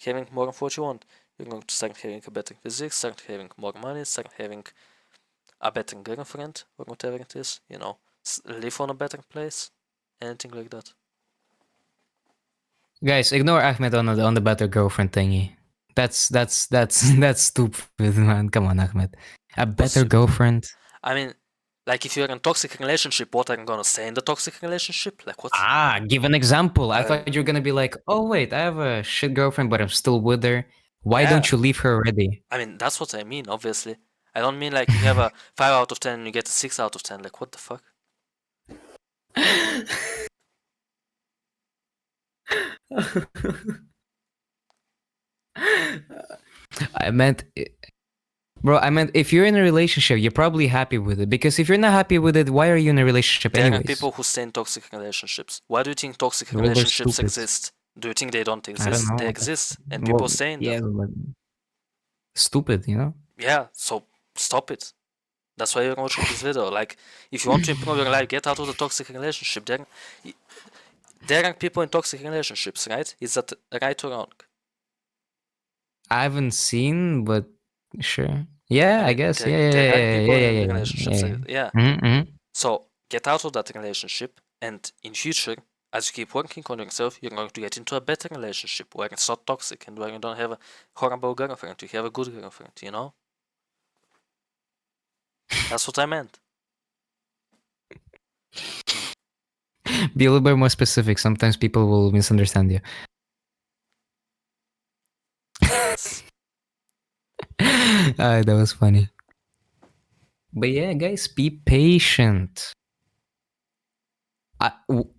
having more of what you want. You're going to start having a better physique, start having more money, start having a better girlfriend, or whatever it is, live on a better place, anything like that. Guys, ignore Ahmed on the better girlfriend thingy. That's stupid, man. Come on, Ahmed. A What's better stupid? girlfriend? I mean, like, if you're in a toxic relationship, what are you gonna say in the toxic relationship? Like, what? Give an example. I Uh, thought you were gonna be like, "Oh wait, I have a shit girlfriend, but I'm still with her. Why yeah, don't you leave her already?" I mean, that's what I mean, obviously. I don't mean like you have a 5 out of 10 and you get a 6 out of 10. Like, what the fuck? I meant, bro. I meant if you're in a relationship, you're probably happy with it. Because if you're not happy with it, why are you in a relationship There are anyways? people who stay in toxic relationships. Why do you think toxic Well, they're relationships stupid. exist? Do you think they don't I don't exist? They know. exist, and people Well, stay in yeah, them. but stupid. Yeah, so stop it. That's why you're watching this video. Like, if you want to improve your life, get out of the toxic relationship. There are people in toxic relationships, right? Is that right or wrong? I haven't seen, but Sure. Yeah, I I mean, guess. Yeah, yeah, there are yeah, people yeah, in yeah, yeah, relationships yeah. like, yeah. Mm-hmm. So get out of that relationship, and in future, as you keep working on yourself, you're going to get into a better relationship where it's not toxic and where you don't have a horrible girlfriend, you have a good girlfriend, you know? That's what I meant. Be a little bit more specific. Sometimes people will misunderstand you. Yes. That was funny. But yeah, guys, be patient.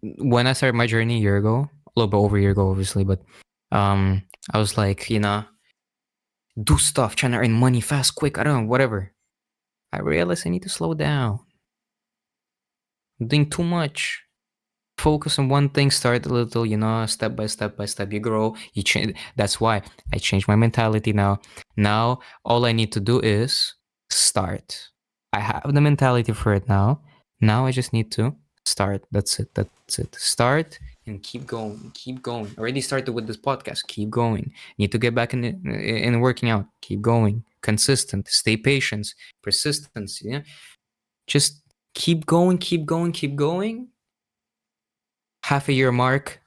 When I started my journey a year ago, a little bit over a year ago, obviously, but um, I was like, do stuff, trying to earn money fast, quick. I don't know, whatever. I realized I need to slow down. I'm doing too much. Focus on one thing, start a little, step by step you grow, you change. That's why I changed my mentality now. All I need to do is start. I have the mentality for it now I just need to start. That's it. Start and keep going. Already started with this podcast, keep going. Need to get back in working out, keep going. Consistent, stay patient, persistence. Yeah, just keep going. Half a year mark,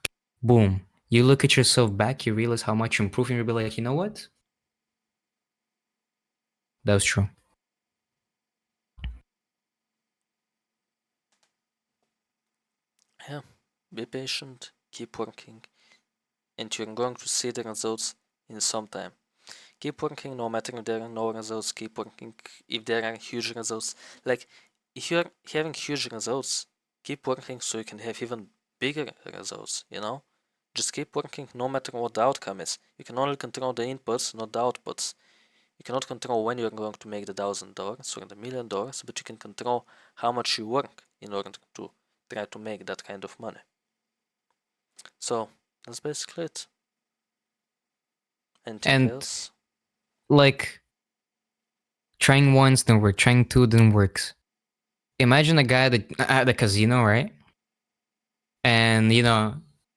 boom. You look at yourself back, you realize how much you're improving, you'll be like, you know what? That was true. Yeah. Be patient, keep working, and you're going to see the results in some time. Keep working no matter if there are no results, keep working if there are huge results. Like, if you're having huge results, keep working so you can have even bigger results, you know? Just keep working no matter what the outcome is. You can only control the inputs, not the outputs. You cannot control when you're going to make the $1,000 or the $1,000,000, but you can control how much you work in order to try to make that kind of money. So, that's basically it. Anything And else? like trying once didn't work, trying two didn't work. Imagine a guy that at the casino, right? And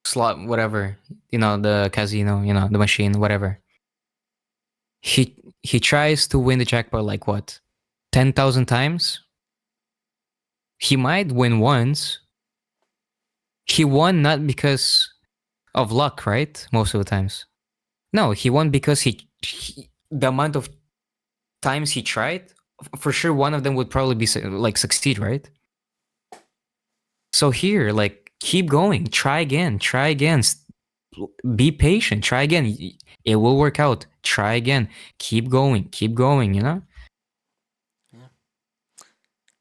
slot whatever, the casino, the machine, whatever. He tries to win the jackpot like what? 10,000 times? He might win once. He won not because of luck, right? Most of the times. No, he won because the amount of times he tried, for sure one of them would probably be like succeed, right? So here, like keep going, try again, be patient, try again. It will work out. Try again, keep going. Yeah.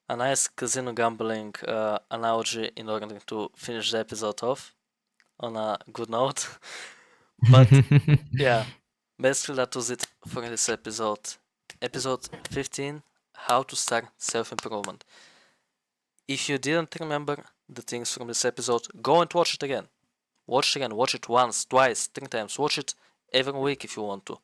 A nice casino gambling analogy in order to finish the episode off on a good note. But yeah, basically that was it for this episode. Episode 15, how to start self-improvement. If you didn't remember the things from this episode, go and watch it again. Watch it again, watch it once, twice, 3 times, watch it every week if you want to.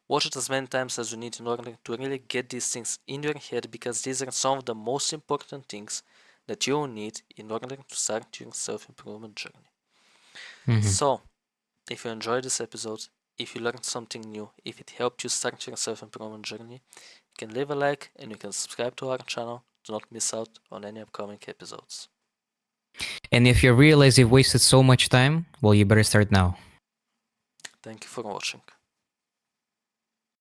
Watch it as many times as you need in order to really get these things in your head, because these are some of the most important things that you will need in order to start your self-improvement journey. So, if you enjoyed this episode, if you learned something new, if it helped you start your self-improvement journey, you can leave a like and you can subscribe to our channel to not miss out on any upcoming episodes. And if you realize you've wasted so much time, well, you better start now. Thank you for watching.